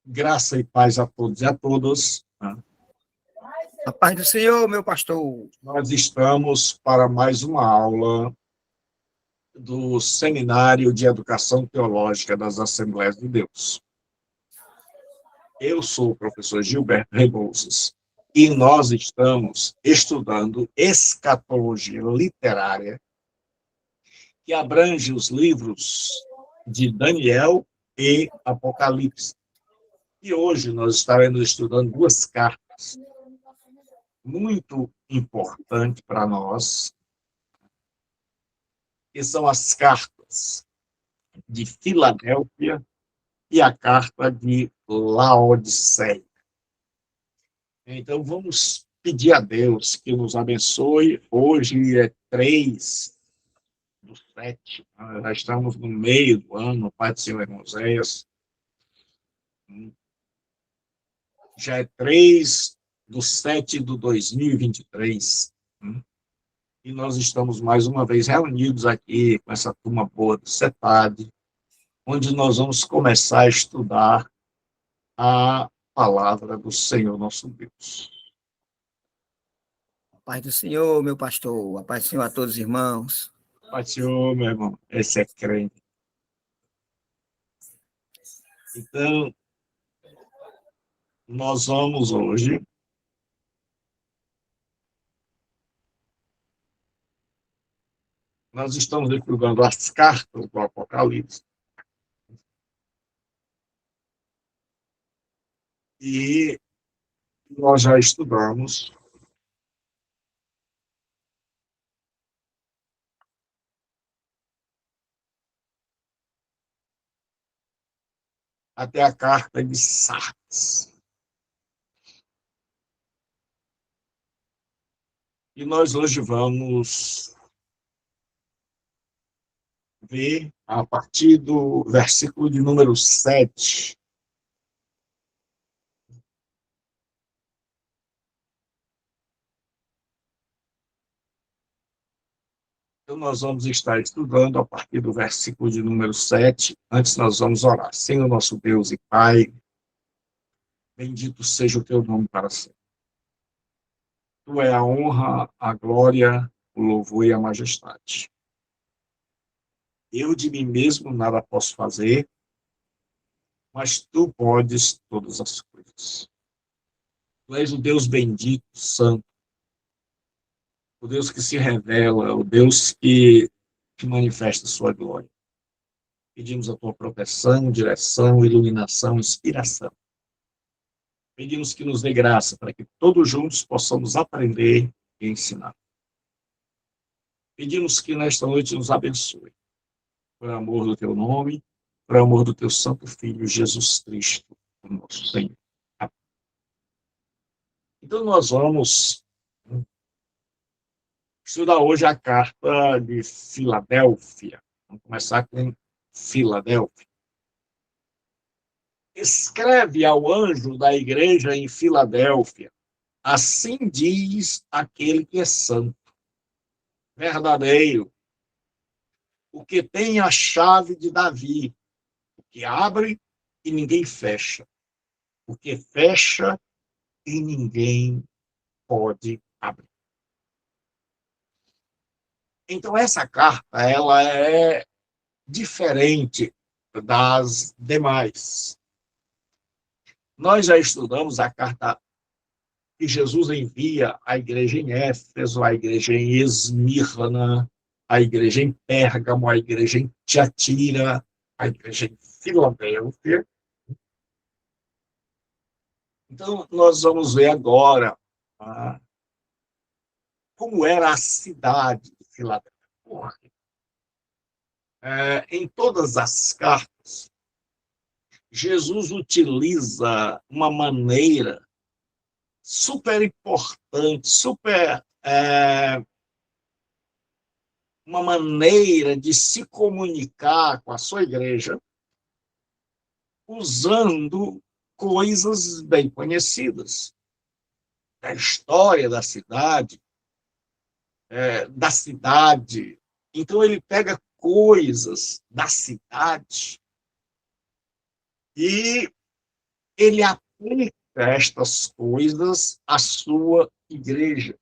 Graça e paz a todos e a todas. A paz do Senhor, meu pastor. Nós estamos para mais uma aula do Seminário de Educação Teológica das Assembleias de Deus. Eu sou o professor Gilberto Rebouças e nós estamos estudando escatologia literária, que abrange os livros de Daniel e Apocalipse. E hoje nós estaremos estudando duas cartas muito importantes para nós, que são as cartas de Filadélfia e a carta de Laodiceia. Então, vamos pedir a Deus que nos abençoe. Hoje é 3/7, já estamos no meio do ano, Pai do Senhor Moisés. Já é 3/7/2023. E nós estamos mais uma vez reunidos aqui com essa turma boa do CEPAD, onde nós vamos começar a estudar a palavra do Senhor nosso Deus. A paz do Senhor, meu pastor. A paz do Senhor a todos os irmãos. Pai do Senhor, meu irmão, esse é crente. Então, nós vamos hoje nós estamos estudando as cartas do Apocalipse. E nós já estudamos até a carta de Sardes. E nós hoje vamos ver a partir do versículo de número 7. Então, nós vamos estar estudando a partir do versículo de número 7. Antes, nós vamos orar. Senhor, nosso Deus e Pai, bendito seja o teu nome para sempre. Tu é a honra, a glória, o louvor e a majestade. Eu de mim mesmo nada posso fazer, mas tu podes todas as coisas. Tu és o Deus bendito, santo, o Deus que se revela, o Deus que manifesta sua glória. Pedimos a tua proteção, direção, iluminação, inspiração. Pedimos que nos dê graça para que todos juntos possamos aprender e ensinar. Pedimos que nesta noite nos abençoe, por amor do teu nome, por amor do teu santo Filho, Jesus Cristo, o nosso Senhor. Então, nós vamos estudar hoje a carta de Filadélfia. Vamos começar com Filadélfia. Escreve ao anjo da igreja em Filadélfia: assim diz aquele que é santo, verdadeiro, o que tem a chave de Davi, o que abre e ninguém fecha, o que fecha e ninguém pode abrir. Então, essa carta, ela é diferente das demais. Nós já estudamos a carta que Jesus envia à igreja em Éfeso, à igreja em Esmirna, à igreja em Pérgamo, à igreja em Tiatira, à igreja em Filadélfia. Então, nós vamos ver agora como era a cidade de Filadélfia. Em todas as cartas, Jesus utiliza uma maneira super importante, uma maneira de se comunicar com a sua igreja, usando coisas bem conhecidas da história da cidade, Então, ele pega coisas da cidade e ele aplica estas coisas à sua igreja.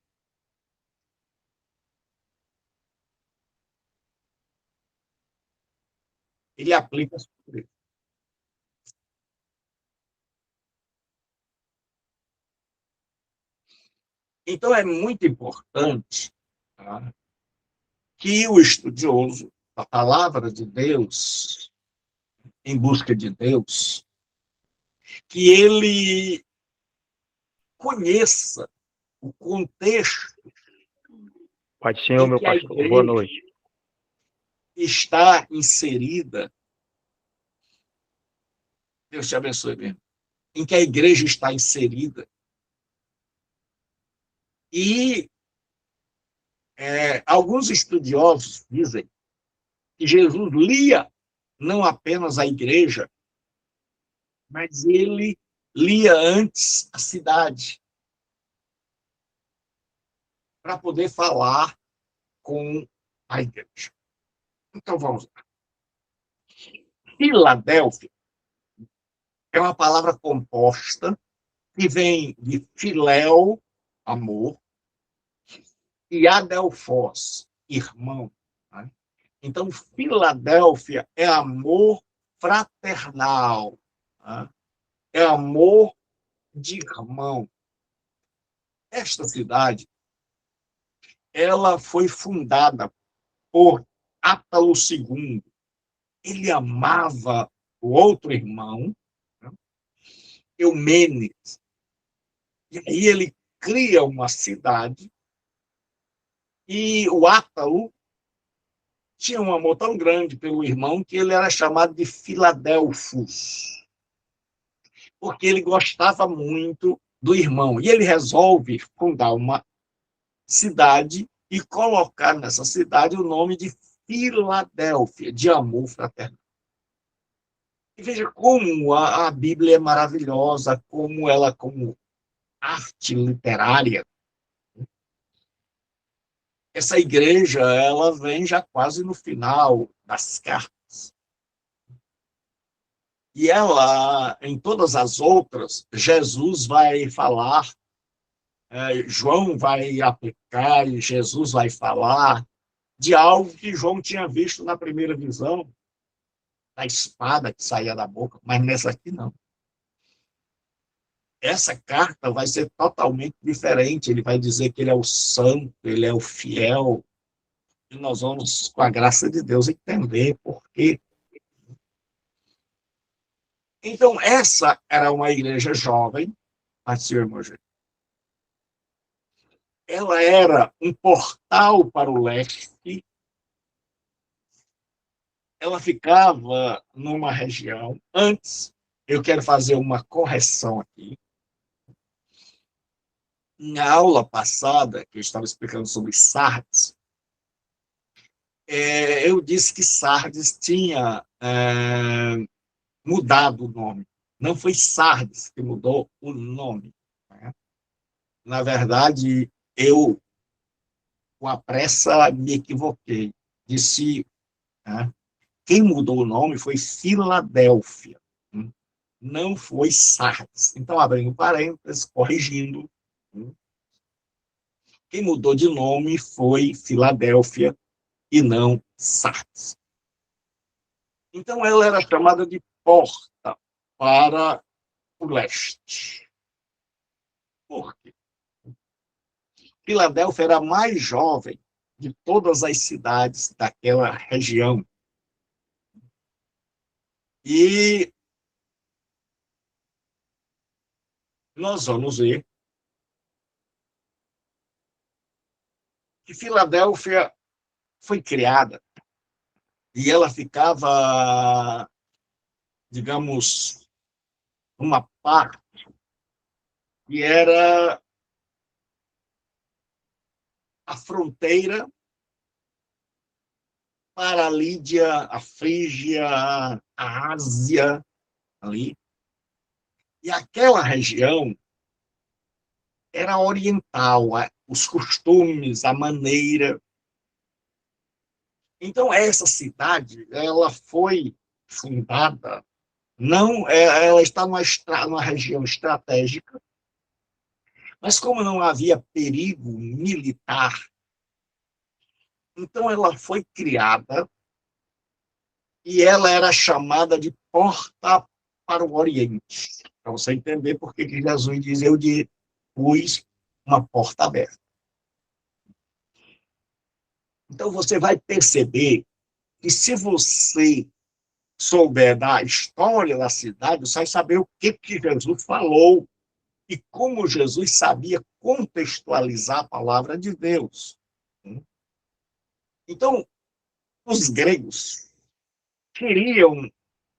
Ele aplica a sua igreja. Então, é muito importante, tá, que o estudioso da palavra de Deus, em busca de Deus, que ele conheça o contexto Pai do Senhor, em meu que a pastor, boa igreja noite. está inserida. Deus te abençoe mesmo. Em que a igreja está inserida. E alguns estudiosos dizem que Jesus lia não apenas a igreja, mas ele lia antes a cidade, para poder falar com a igreja. Então vamos lá. Filadélfia é uma palavra composta que vem de filéu, amor, e adelfos, irmão. Né? Então, Filadélfia é amor fraternal, né? É amor de irmão. Esta cidade, ela foi fundada por Átalo II. Ele amava o outro irmão, né? Eumênides. E aí ele cria uma cidade e o Átalo tinha um amor tão grande pelo irmão que ele era chamado de Filadelfos, porque ele gostava muito do irmão. E ele resolve fundar uma cidade e colocar nessa cidade o nome de Filadélfia, de amor fraternal. E veja como a Bíblia é maravilhosa, como ela, como arte literária, essa igreja, ela vem já quase no final das cartas. E ela, em todas as outras, Jesus vai falar, João vai aplicar, e Jesus vai falar de algo que João tinha visto na primeira visão, da espada que saía da boca, mas nessa aqui não. Essa carta vai ser totalmente diferente. Ele vai dizer que ele é o santo, ele é o fiel, e nós vamos, com a graça de Deus, entender por quê. Então, essa era uma igreja jovem, a senhor Mogi. Ela era um portal para o leste. Ela ficava numa região. Antes, eu quero fazer uma correção aqui. Na aula passada, que eu estava explicando sobre Sardes, eu disse que Sardes tinha mudado o nome. Não foi Sardes que mudou o nome. Né? Na verdade, eu, com a pressa, me equivoquei. Disse, né? Quem mudou o nome foi Filadélfia, não foi Sardes. Então, abrindo parênteses, corrigindo, quem mudou de nome foi Filadélfia e não Sardes. Então, ela era chamada de porta para o leste. Por quê? Filadélfia era a mais jovem de todas as cidades daquela região. E nós vamos ver que Filadélfia foi criada e ela ficava, digamos, uma parte que era a fronteira para a Lídia, a Frígia, a Ásia, ali. E aquela região era oriental, os costumes, a maneira. Então, essa cidade, ela foi fundada Não, ela está numa região estratégica, mas como não havia perigo militar, então ela foi criada e ela era chamada de Porta para o Oriente. Para você entender por que Jesus diz, eu pus uma porta aberta. Então você vai perceber que se você souber da história da cidade, você vai saber o que Jesus falou e como Jesus sabia contextualizar a palavra de Deus. Então, os gregos queriam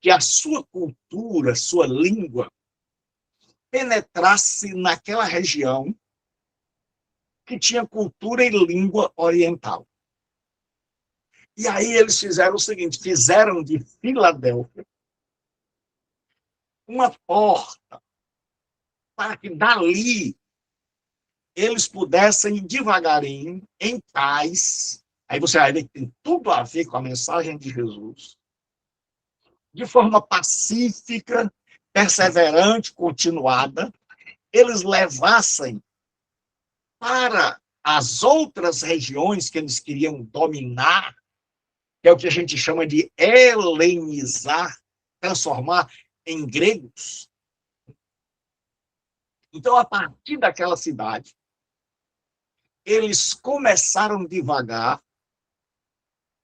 que a sua cultura, sua língua, penetrasse naquela região que tinha cultura e língua oriental. E aí eles fizeram o seguinte, fizeram de Filadélfia uma porta para que dali eles pudessem devagarinho, em paz, aí você vai ver que tem tudo a ver com a mensagem de Jesus, de forma pacífica, perseverante, continuada, eles levassem para as outras regiões que eles queriam dominar, que é o que a gente chama de helenizar, transformar em gregos. Então, a partir daquela cidade, eles começaram devagar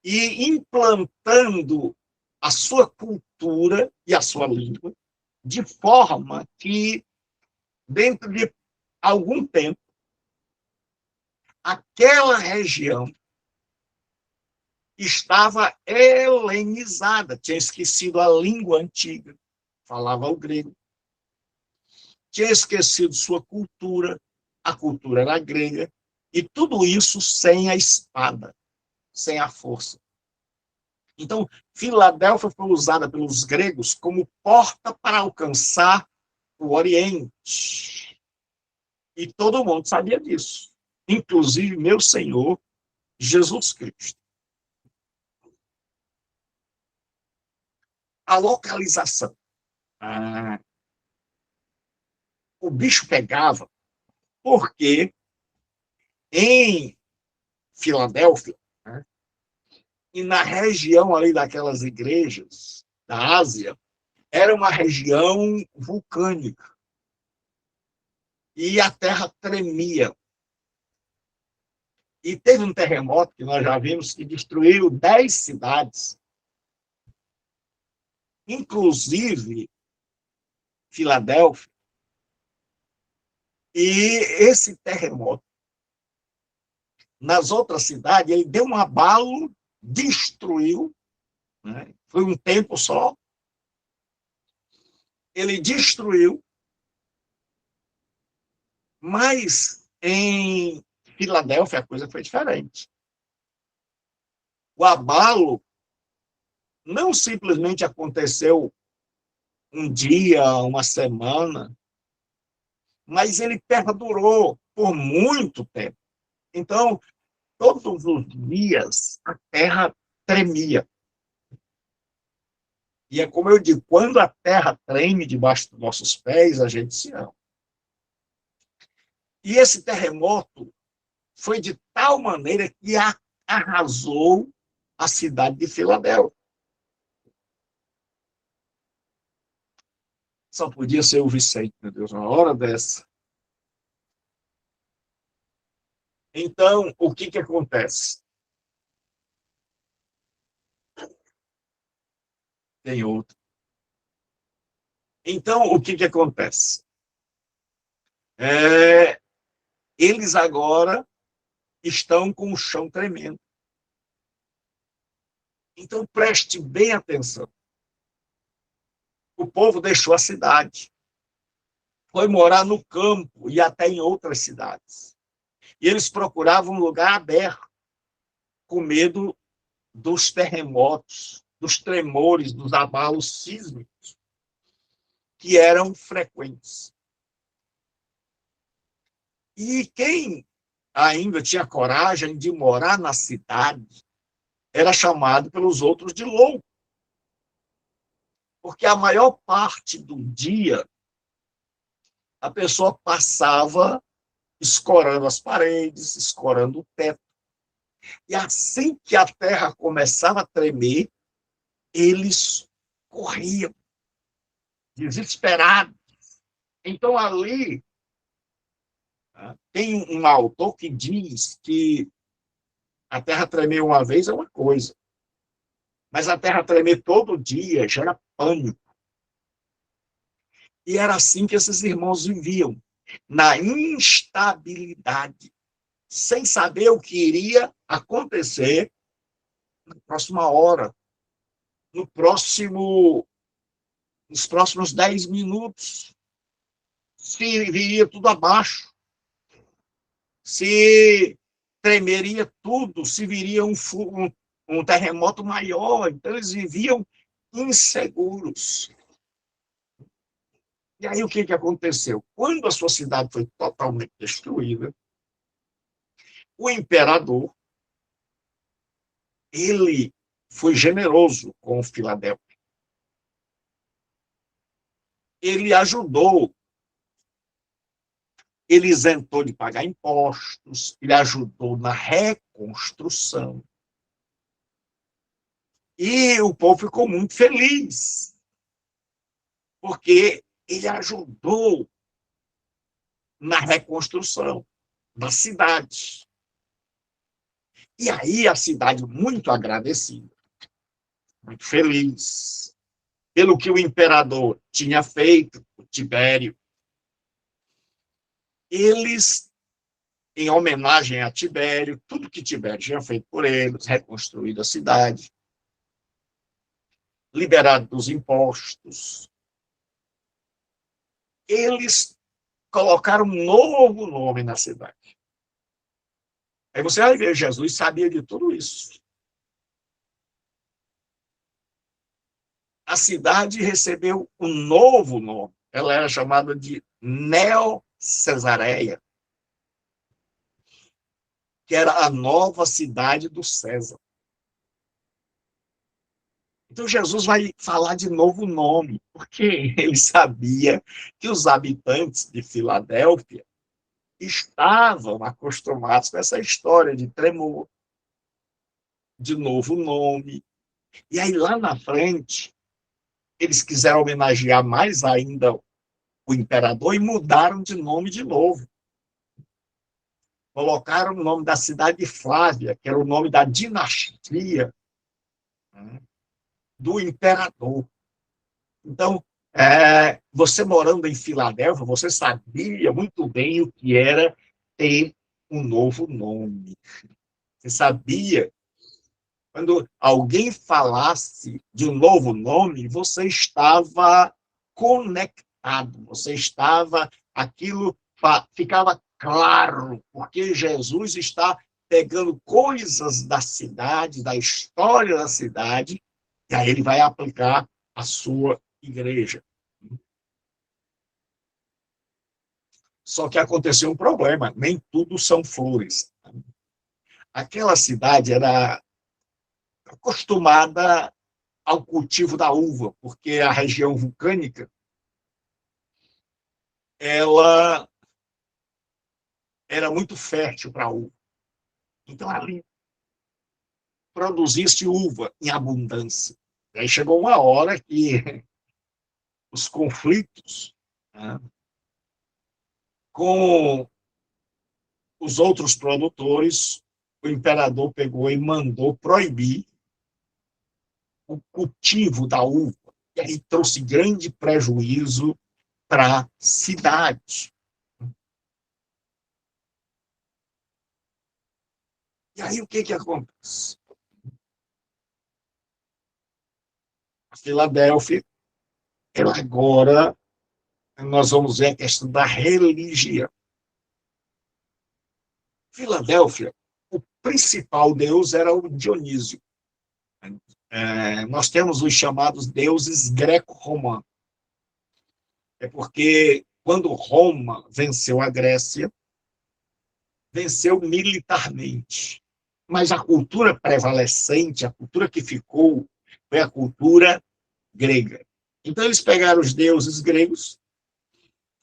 e implantando a sua cultura e a sua língua, de forma que, dentro de algum tempo, aquela região estava helenizada, tinha esquecido a língua antiga, falava o grego, tinha esquecido sua cultura, a cultura era grega, e tudo isso sem a espada, sem a força. Então, Filadélfia foi usada pelos gregos como porta para alcançar o Oriente. E todo mundo sabia disso, inclusive meu Senhor Jesus Cristo. A localização. O bicho pegava porque em Filadélfia, né, e na região ali daquelas igrejas da Ásia, era uma região vulcânica. E a terra tremia. E teve um terremoto que nós já vimos que destruiu 10 cidades, inclusive Filadélfia. E esse terremoto, nas outras cidades, ele deu um abalo, destruiu, né? Foi um tempo só, ele destruiu, mas em Filadélfia a coisa foi diferente. O abalo não simplesmente aconteceu um dia, uma semana, mas ele perdurou por muito tempo. Então, todos os dias a terra tremia. E é como eu digo, quando a terra treme debaixo dos nossos pés, a gente se ama. E esse terremoto foi de tal maneira que arrasou a cidade de Filadélfia. Só podia ser o Vicente, meu Deus, uma hora dessa. Então, o que acontece? Tem outro. Então, o que acontece? Eles agora estão com o chão tremendo. Então, preste bem atenção. O povo deixou a cidade, foi morar no campo e até em outras cidades. E eles procuravam um lugar aberto, com medo dos terremotos, dos tremores, dos abalos sísmicos, que eram frequentes. E quem ainda tinha coragem de morar na cidade era chamado pelos outros de louco. Porque a maior parte do dia a pessoa passava escorando as paredes, escorando o teto. E assim que a terra começava a tremer, eles corriam, desesperados. Então, ali, tem um autor que diz que a terra tremer uma vez é uma coisa, mas a terra tremer todo dia gera pânico. E era assim que esses irmãos viviam, na instabilidade, sem saber o que iria acontecer na próxima hora, no próximo, nos próximos 10 minutos, se viria tudo abaixo, se tremeria tudo, se viria um terremoto maior. Então, eles viviam inseguros. E aí, o que aconteceu? Quando a sua cidade foi totalmente destruída, o imperador, ele foi generoso com Filadélfia. Ele ajudou, ele isentou de pagar impostos, ele ajudou na reconstrução. E o povo ficou muito feliz, porque ele ajudou na reconstrução da cidade. E aí a cidade, muito agradecida, muito feliz, pelo que o imperador tinha feito, o Tibério, eles, em homenagem a Tibério, tudo que Tibério tinha feito por eles, reconstruído a cidade, liberado dos impostos, eles colocaram um novo nome na cidade. Aí você vai ver, Jesus sabia de tudo isso. A cidade recebeu um novo nome. Ela era chamada de Neo-Cesareia, que era a nova cidade do César. Então, Jesus vai falar de novo nome, porque ele sabia que os habitantes de Filadélfia estavam acostumados com essa história de tremor, de novo nome. E aí, lá na frente, eles quiseram homenagear mais ainda o imperador e mudaram de nome de novo. Colocaram o nome da cidade de Flávia, que era o nome da dinastia, né, do imperador. Então, você morando em Filadélfia, você sabia muito bem o que era ter um novo nome. Você sabia, quando alguém falasse de um novo nome, você estava conectado, você estava, aquilo ficava claro, porque Jesus está pegando coisas da cidade, da história da cidade, e aí ele vai aplicar a sua igreja. Só que aconteceu um problema, nem tudo são flores. Aquela cidade era acostumada ao cultivo da uva, porque a região vulcânica, ela era muito fértil para a uva. Então, ali produzisse uva em abundância. Aí chegou uma hora que os conflitos, né, com os outros produtores, o imperador pegou e mandou proibir o cultivo da uva. E aí trouxe grande prejuízo para a cidade. E aí o que acontece? A Filadélfia, ela agora, nós vamos ver a questão da religião. Filadélfia, o principal deus era o Dionísio. Nós temos os chamados deuses greco-romanos. É porque quando Roma venceu a Grécia, venceu militarmente. Mas a cultura prevalecente, a cultura que ficou, foi a cultura grega. Então, eles pegaram os deuses gregos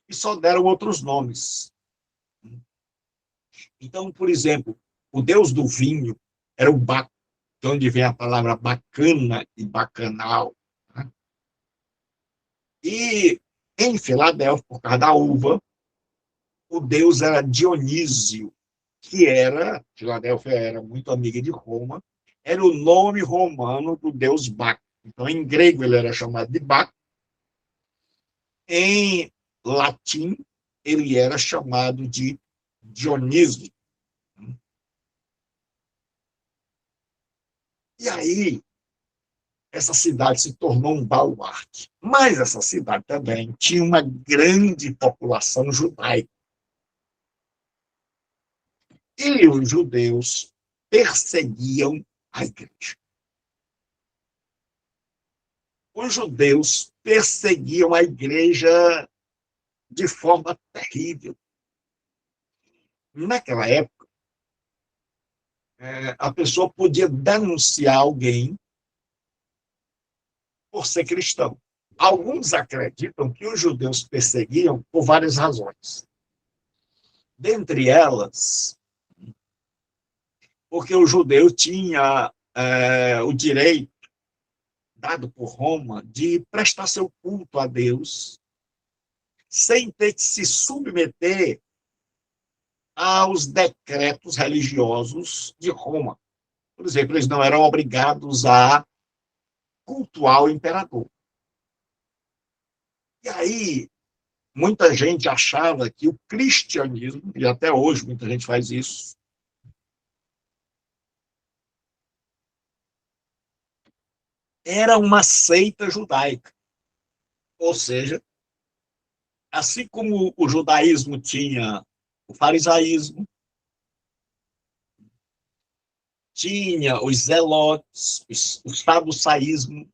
e só deram outros nomes. Então, por exemplo, o deus do vinho era o Baco, de onde vem a palavra bacana e bacanal. Né? E em Filadélfia, por causa da uva, o deus era Dionísio, que era, Filadélfia era muito amiga de Roma, era o nome romano do deus Baco. Então, em grego, ele era chamado de Baco. Em latim, ele era chamado de Dionísio. E aí, essa cidade se tornou um baluarte. Mas essa cidade também tinha uma grande população judaica. E os judeus perseguiam a igreja. Os judeus perseguiam a igreja de forma terrível. Naquela época, a pessoa podia denunciar alguém por ser cristão. Alguns acreditam que os judeus perseguiam por várias razões. Dentre elas, porque o judeu tinha o direito, dado por Roma, de prestar seu culto a Deus sem ter que se submeter aos decretos religiosos de Roma. Por exemplo, eles não eram obrigados a cultuar o imperador. E aí, muita gente achava que o cristianismo, e até hoje muita gente faz isso, era uma seita judaica. Ou seja, assim como o judaísmo tinha o farisaísmo, tinha os zelotes, o saducaísmo,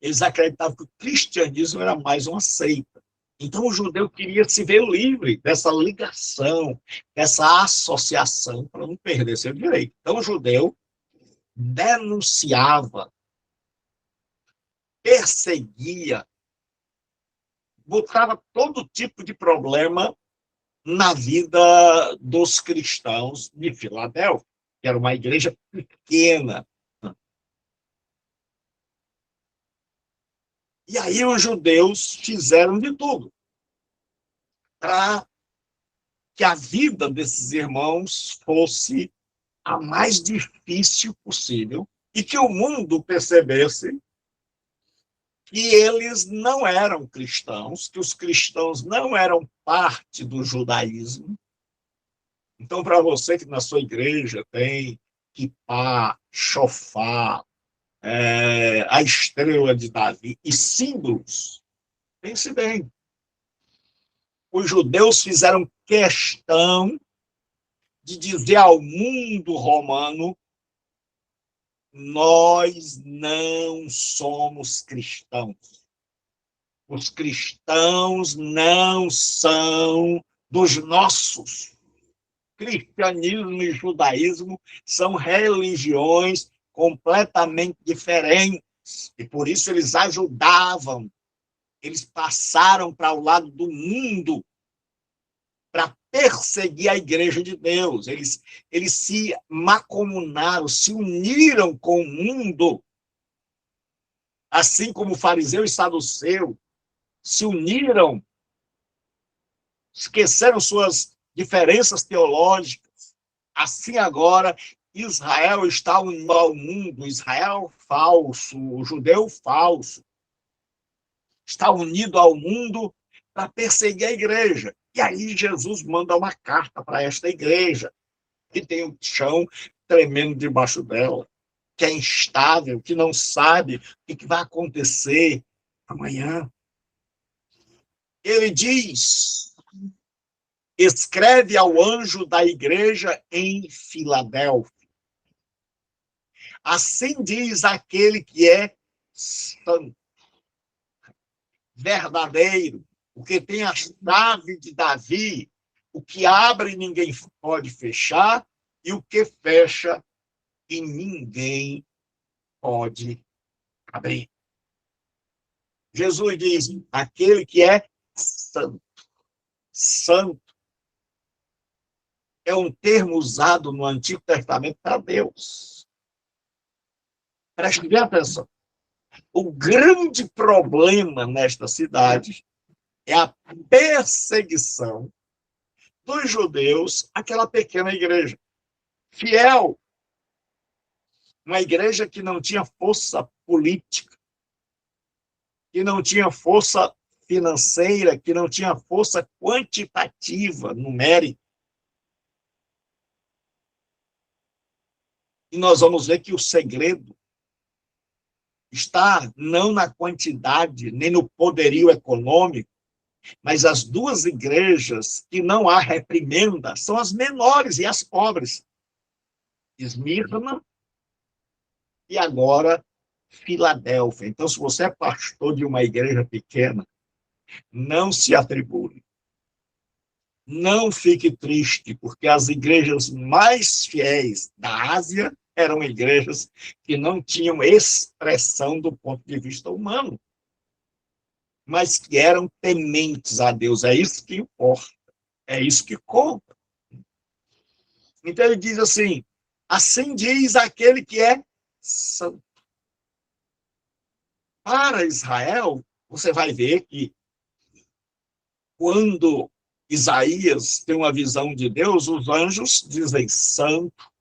eles acreditavam que o cristianismo era mais uma seita. Então, o judeu queria se ver livre dessa ligação, dessa associação, para não perder seu direito. Então, o judeu denunciava, perseguia, botava todo tipo de problema na vida dos cristãos de Filadélfia, que era uma igreja pequena. E aí os judeus fizeram de tudo para que a vida desses irmãos fosse a mais difícil possível e que o mundo percebesse que eles não eram cristãos, que os cristãos não eram parte do judaísmo. Então, para você que na sua igreja tem quipá, chofá, a estrela de Davi e símbolos, pense bem, os judeus fizeram questão de dizer ao mundo romano: nós não somos cristãos. Os cristãos não são dos nossos. Cristianismo e judaísmo são religiões completamente diferentes. E por isso eles ajudavam, eles passaram para o lado do mundo para perseguir a igreja de Deus. Eles se macomunaram, se uniram com o mundo, assim como o fariseu e saduceu se uniram, esqueceram suas diferenças teológicas. Assim agora, Israel está unido ao mundo, Israel falso, o judeu falso, está unido ao mundo para perseguir a igreja. E aí Jesus manda uma carta para esta igreja, que tem um chão tremendo debaixo dela, que é instável, que não sabe o que vai acontecer amanhã. Ele diz: escreve ao anjo da igreja em Filadélfia. Assim diz aquele que é santo, verdadeiro, o que tem a chave de Davi, o que abre ninguém pode fechar, e o que fecha e ninguém pode abrir. Jesus diz, aquele que é santo. Santo é um termo usado no Antigo Testamento para Deus. Preste bem atenção. O grande problema nesta cidade é a perseguição dos judeus àquela pequena igreja. Fiel. Uma igreja que não tinha força política, que não tinha força financeira, que não tinha força quantitativa, numérica. E nós vamos ver que o segredo está não na quantidade, nem no poderio econômico, mas as duas igrejas que não há reprimenda são as menores e as pobres. Esmirna e agora Filadélfia. Então, se você é pastor de uma igreja pequena, não se atribule. Não fique triste, porque as igrejas mais fiéis da Ásia eram igrejas que não tinham expressão do ponto de vista humano, mas que eram tementes a Deus. É isso que importa, é isso que conta. Então ele diz assim diz aquele que é santo. Para Israel, você vai ver que quando Isaías tem uma visão de Deus, os anjos dizem santo,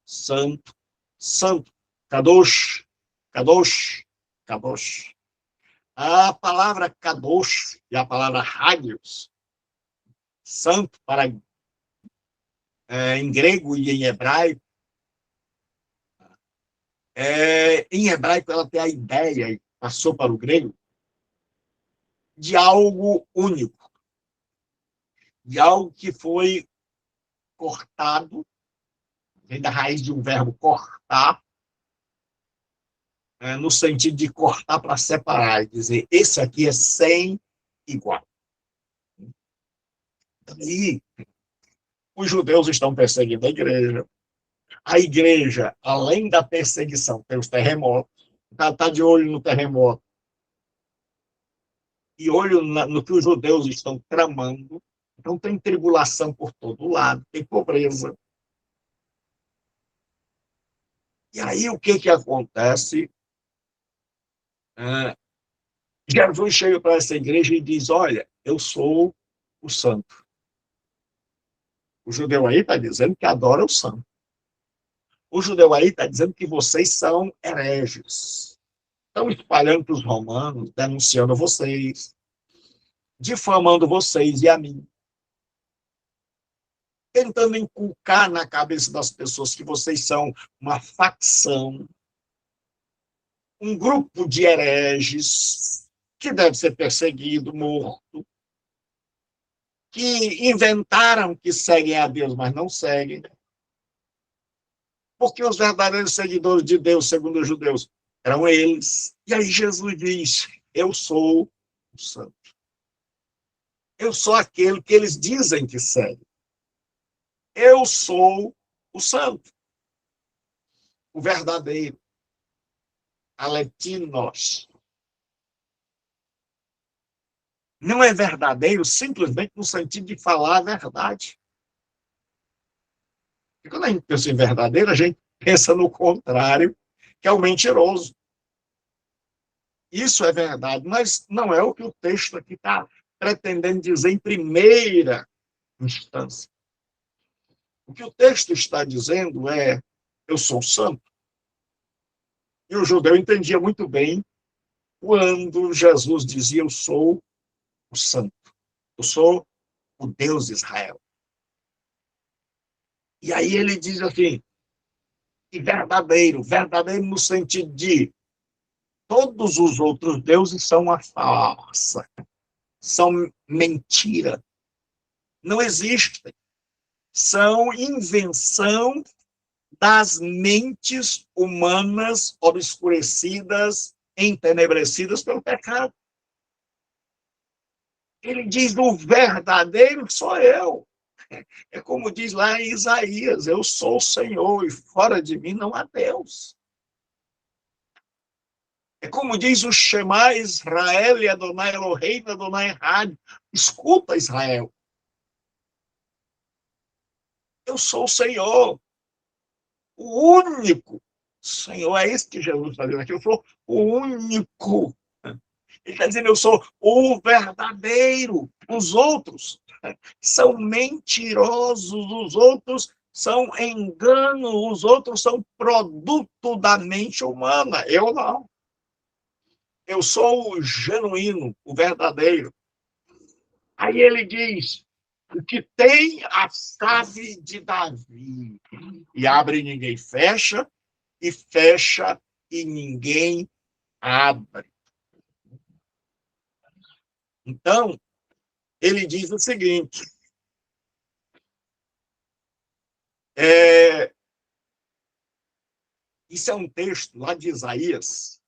santo, santo, kadosh, kadosh, kadosh. A palavra kadosh e a palavra hagios, santo para em grego e em hebraico, em hebraico ela tem a ideia, e passou para o grego, de algo único, de algo que foi cortado, vem da raiz de um verbo cortar, no sentido de cortar para separar, e dizer, esse aqui é sem igual. E os judeus estão perseguindo a igreja. A igreja, além da perseguição, tem os terremotos, está de olho no terremoto, e olho no que os judeus estão tramando. Então tem tribulação por todo lado, tem pobreza. E aí o que acontece? Jesus chega para essa igreja e diz, olha, eu sou o santo. O judeu aí está dizendo que adora o santo. O judeu aí está dizendo que vocês são hereges. Estão espalhando para os romanos, denunciando vocês, difamando vocês e a mim. Tentando inculcar na cabeça das pessoas que vocês são uma facção, um grupo de hereges que deve ser perseguido, morto, que inventaram que seguem a Deus, mas não seguem. Porque os verdadeiros seguidores de Deus, segundo os judeus, eram eles. E aí Jesus diz, eu sou o santo. Eu sou aquele que eles dizem que segue. Eu sou o santo. O verdadeiro. Aletinos. Não é verdadeiro simplesmente no sentido de falar a verdade. E quando a gente pensa em verdadeiro, a gente pensa no contrário, que é o mentiroso. Isso é verdade, mas não é o que o texto aqui está pretendendo dizer em primeira instância. O que o texto está dizendo é, eu sou santo. E o judeu entendia muito bem quando Jesus dizia, eu sou o santo. Eu sou o Deus de Israel. E aí ele diz assim, e verdadeiro, verdadeiro no sentido de todos os outros deuses são uma farsa, são mentira, não existem, são invenção das mentes humanas obscurecidas, entenebrecidas pelo pecado. Ele diz, o verdadeiro sou eu. É como diz lá em Isaías, eu sou o Senhor e fora de mim não há Deus. É como diz o Shema Israel e Adonai Eloheinu, Adonai Echad. Escuta, Israel. Eu sou o Senhor, o único Senhor. É isso que Jesus está dizendo aqui. Eu sou o único. Ele está dizendo, eu sou o verdadeiro. Os outros são mentirosos, os outros são engano, os outros são produto da mente humana. Eu não. Eu sou o genuíno, o verdadeiro. Aí ele diz, o que tem a chave de Davi. E abre e ninguém fecha, e fecha e ninguém abre. Então, ele diz o seguinte, isso é um texto lá de Isaías,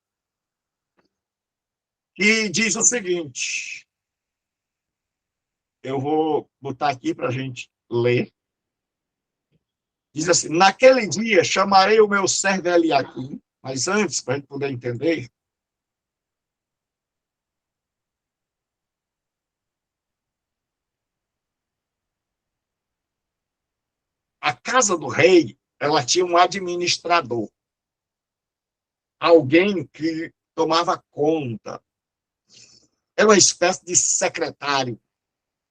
que diz o seguinte, eu vou botar aqui para a gente ler, diz assim, naquele dia chamarei o meu servo Eliaquim, mas antes, para a gente poder entender, a casa do rei, ela tinha um administrador, alguém que tomava conta, era uma espécie de secretário,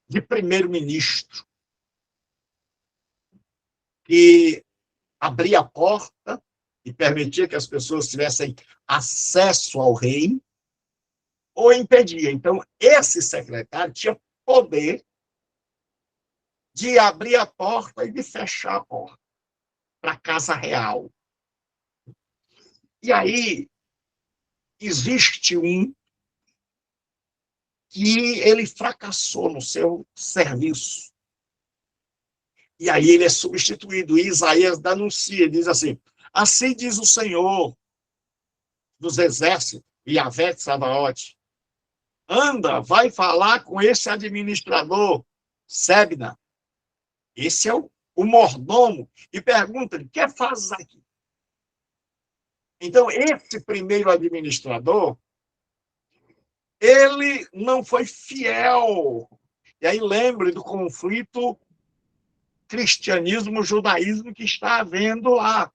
de primeiro-ministro, que abria a porta e permitia que as pessoas tivessem acesso ao rei, ou impedia. Então, esse secretário tinha poder de abrir a porta e de fechar a porta para a casa real. E aí, existe um que ele fracassou no seu serviço. E aí ele é substituído. E Isaías denuncia, diz assim diz o Senhor dos exércitos, Yahvé de Sabaote, anda, vai falar com esse administrador, Sebna, esse é o mordomo, e pergunta-lhe, o que fazes aqui? Então, esse primeiro administrador, ele não foi fiel. E aí lembre do conflito cristianismo-judaísmo que está havendo lá.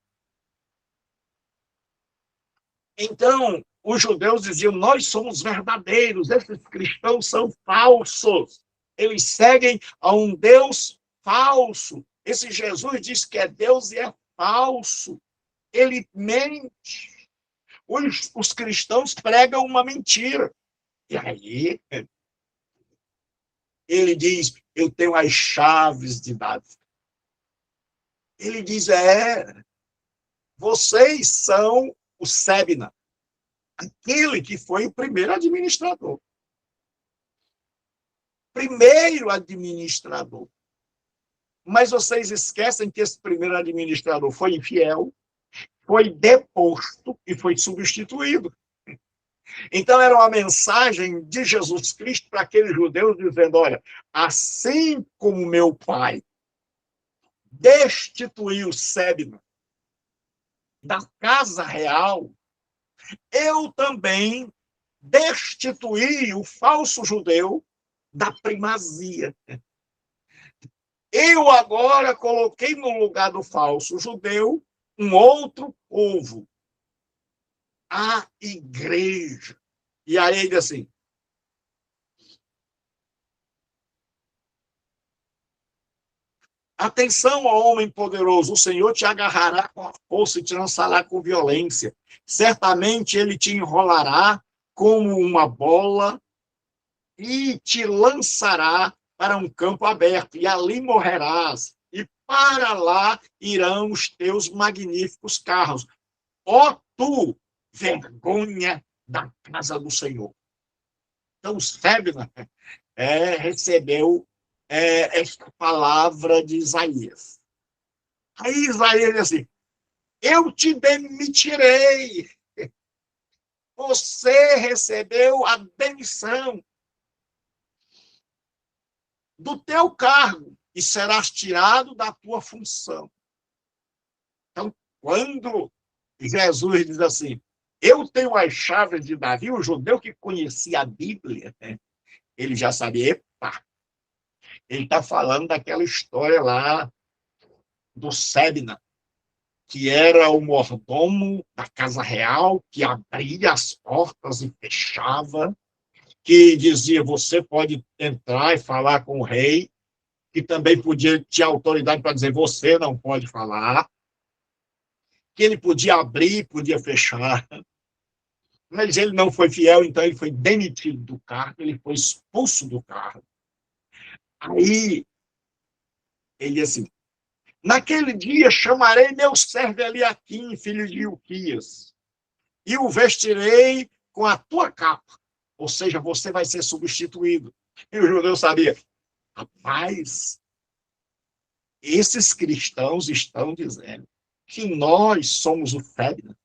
Então, os judeus diziam, nós somos verdadeiros, esses cristãos são falsos. Eles seguem a um Deus falso. Esse Jesus diz que é Deus e é falso. Ele mente. Os cristãos pregam uma mentira. E aí, ele diz, eu tenho as chaves de Davi. Ele diz, vocês são o Sebna, aquele que foi o primeiro administrador. Primeiro administrador. Mas vocês esquecem que esse primeiro administrador foi infiel, foi deposto e foi substituído. Então, era uma mensagem de Jesus Cristo para aqueles judeus, dizendo, olha, assim como meu pai destituiu Sebna da casa real, eu também destituí o falso judeu da primazia. Eu agora coloquei no lugar do falso judeu um outro povo, a igreja. E aí ele diz assim, atenção, ó homem poderoso, o Senhor te agarrará com a força e te lançará com violência. Certamente ele te enrolará como uma bola e te lançará para um campo aberto, e ali morrerás, e para lá irão os teus magníficos carros. Ó tu, vergonha da casa do Senhor. Então, Sebna recebeu esta palavra de Isaías. Aí Isaías diz assim, eu te demitirei. Você recebeu a demissão do teu cargo e serás tirado da tua função. Então, quando Jesus diz assim, Eu tenho as chaves de Davi. O judeu que conhecia a Bíblia, né? Ele já sabia, epa, ele está falando daquela história lá do Sebna, que era o mordomo da casa real, que abria as portas e fechava, que dizia, você pode entrar e falar com o rei, que também tinha autoridade para dizer, você não pode falar, que ele podia abrir, podia fechar, mas ele não foi fiel, então ele foi demitido do cargo, ele foi expulso do cargo. Aí, ele assim, naquele dia chamarei meu servo Eliaquim, filho de Ilquias, e o vestirei com a tua capa, ou seja, você vai ser substituído. E o judeu sabia, rapaz, esses cristãos estão dizendo que nós somos o Febna,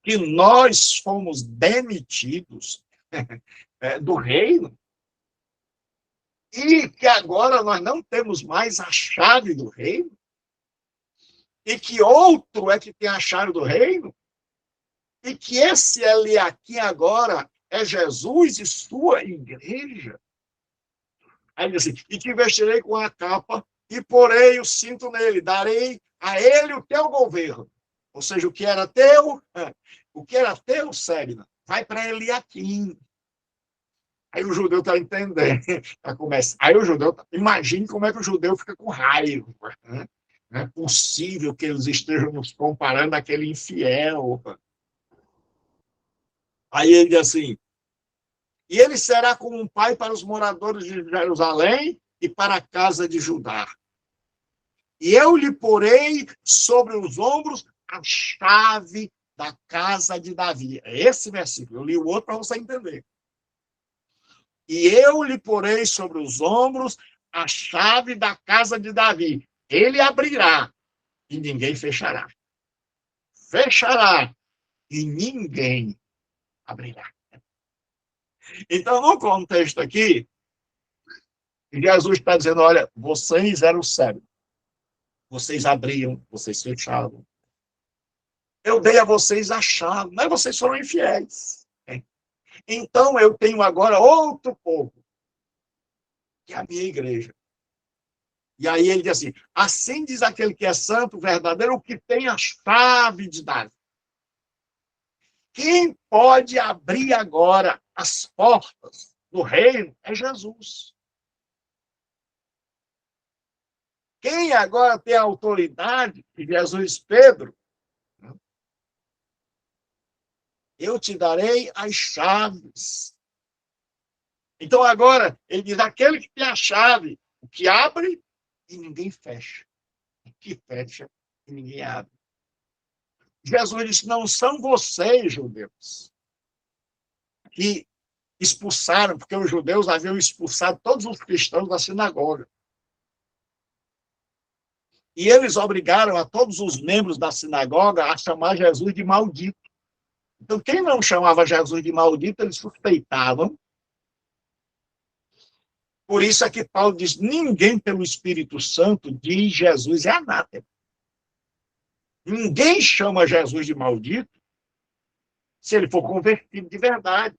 que nós fomos demitidos do reino e que agora nós não temos mais a chave do reino e que outro é que tem a chave do reino e que esse Eliaquim agora é Jesus e sua igreja. Aí diz assim, e te vestirei com a capa e porei o cinto nele, darei a ele o teu governo. Ou seja, o que era teu, Sebna, vai para Eliaquim. Aí o judeu está entendendo. Aí o judeu, imagine como é que o judeu fica com raiva. Né? Não é possível que eles estejam nos comparando àquele infiel. Aí ele diz assim, e ele será como um pai para os moradores de Jerusalém e para a casa de Judá. E eu lhe porei sobre os ombros a chave da casa de Davi. É esse versículo. Eu li o outro para você entender. E eu lhe porei sobre os ombros a chave da casa de Davi. Ele abrirá e ninguém fechará. Fechará e ninguém abrirá. Então, no contexto aqui, Jesus está dizendo, olha, vocês eram cegos. Vocês abriam, vocês fechavam. Eu dei a vocês a chave, mas vocês foram infiéis. Então, eu tenho agora outro povo, que é a minha igreja. E aí ele diz assim diz aquele que é santo, verdadeiro, o que tem a chave de Davi. Quem pode abrir agora as portas do reino é Jesus. Quem agora tem a autoridade de Jesus, Pedro, eu te darei as chaves. Então agora, ele diz, aquele que tem a chave, o que abre e ninguém fecha. O que fecha e ninguém abre. Jesus disse, não são vocês, judeus, que expulsaram, porque os judeus haviam expulsado todos os cristãos da sinagoga. E eles obrigaram a todos os membros da sinagoga a chamar Jesus de maldito. Então, quem não chamava Jesus de maldito, eles suspeitavam. Por isso é que Paulo diz, ninguém pelo Espírito Santo diz Jesus é anátema. Ninguém chama Jesus de maldito se ele for convertido de verdade.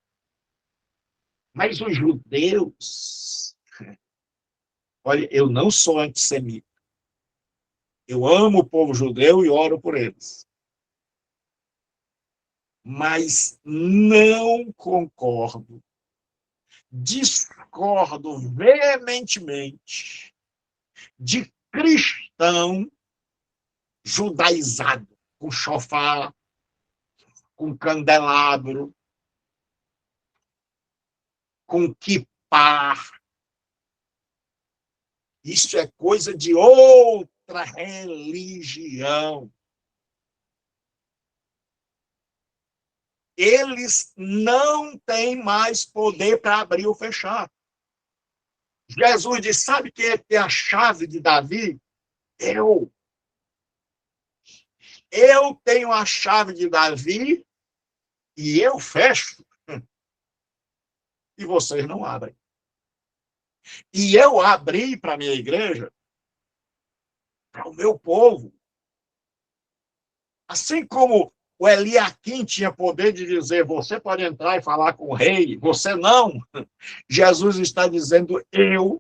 Mas os judeus... Olha, eu não sou antissemita. Eu amo o povo judeu e oro por eles. Mas não concordo, discordo veementemente de cristão judaizado, com chofar, com candelabro, com quipá. Isso é coisa de outra religião. Eles não têm mais poder para abrir ou fechar. Jesus disse, sabe quem é que tem a chave de Davi? Eu. Eu tenho a chave de Davi e eu fecho. E vocês não abrem. E eu abri para a minha igreja, para o meu povo. Assim como O Eliaquim tinha poder de dizer, você pode entrar e falar com o rei, você não. Jesus está dizendo, eu,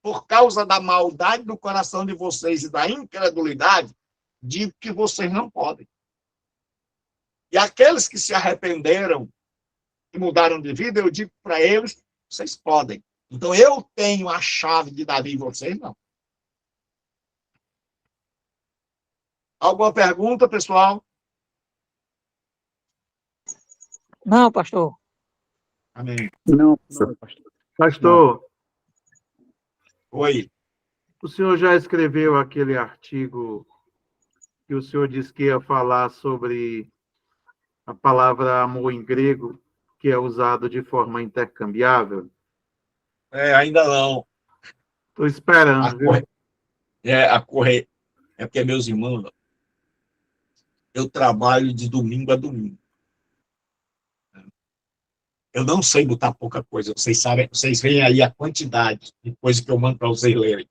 por causa da maldade do coração de vocês e da incredulidade, digo que vocês não podem. E aqueles que se arrependeram e mudaram de vida, eu digo para eles, vocês podem. Então, eu tenho a chave de Davi e vocês não. Alguma pergunta, pessoal? Não, pastor. Amém. Não, pastor. Pastor, Oi. o senhor já escreveu aquele artigo que o senhor disse que ia falar sobre a palavra amor em grego, que é usado de forma intercambiável? Ainda não. Estou esperando, viu? É porque, meus irmãos, eu trabalho de domingo a domingo. Eu não sei botar pouca coisa. Vocês sabem, vocês veem aí a quantidade de coisa que eu mando para vocês lerem.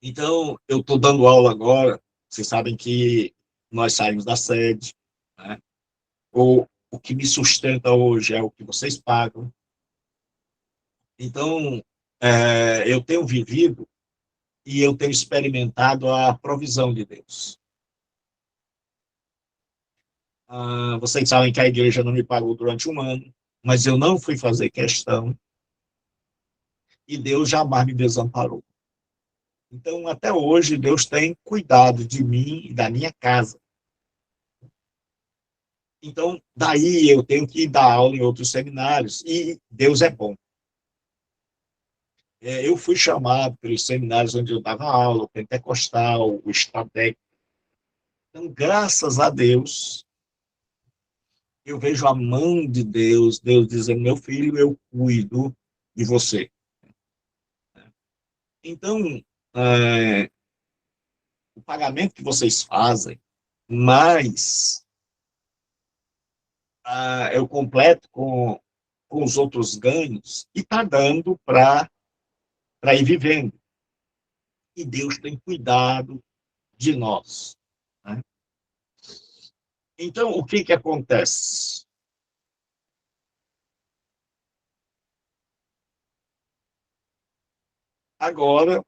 Então, eu estou dando aula agora. Vocês sabem que nós saímos da sede, né? O que me sustenta hoje é o que vocês pagam. Então, eu tenho vivido e eu tenho experimentado a provisão de Deus. Vocês sabem que a igreja não me pagou durante um ano, mas eu não fui fazer questão e Deus jamais me desamparou. Então, até hoje, Deus tem cuidado de mim e da minha casa. Então, daí eu tenho que dar aula em outros seminários e Deus é bom. Eu fui chamado pelos seminários onde eu dava aula, o Pentecostal, o Estadec. Então, graças a Deus, eu vejo a mão de Deus, Deus dizendo, meu filho, eu cuido de você. Então, o pagamento que vocês fazem, mais eu completo com os outros ganhos, e está dando para ir vivendo. E Deus tem cuidado de nós. Né? Então, o que acontece? Agora,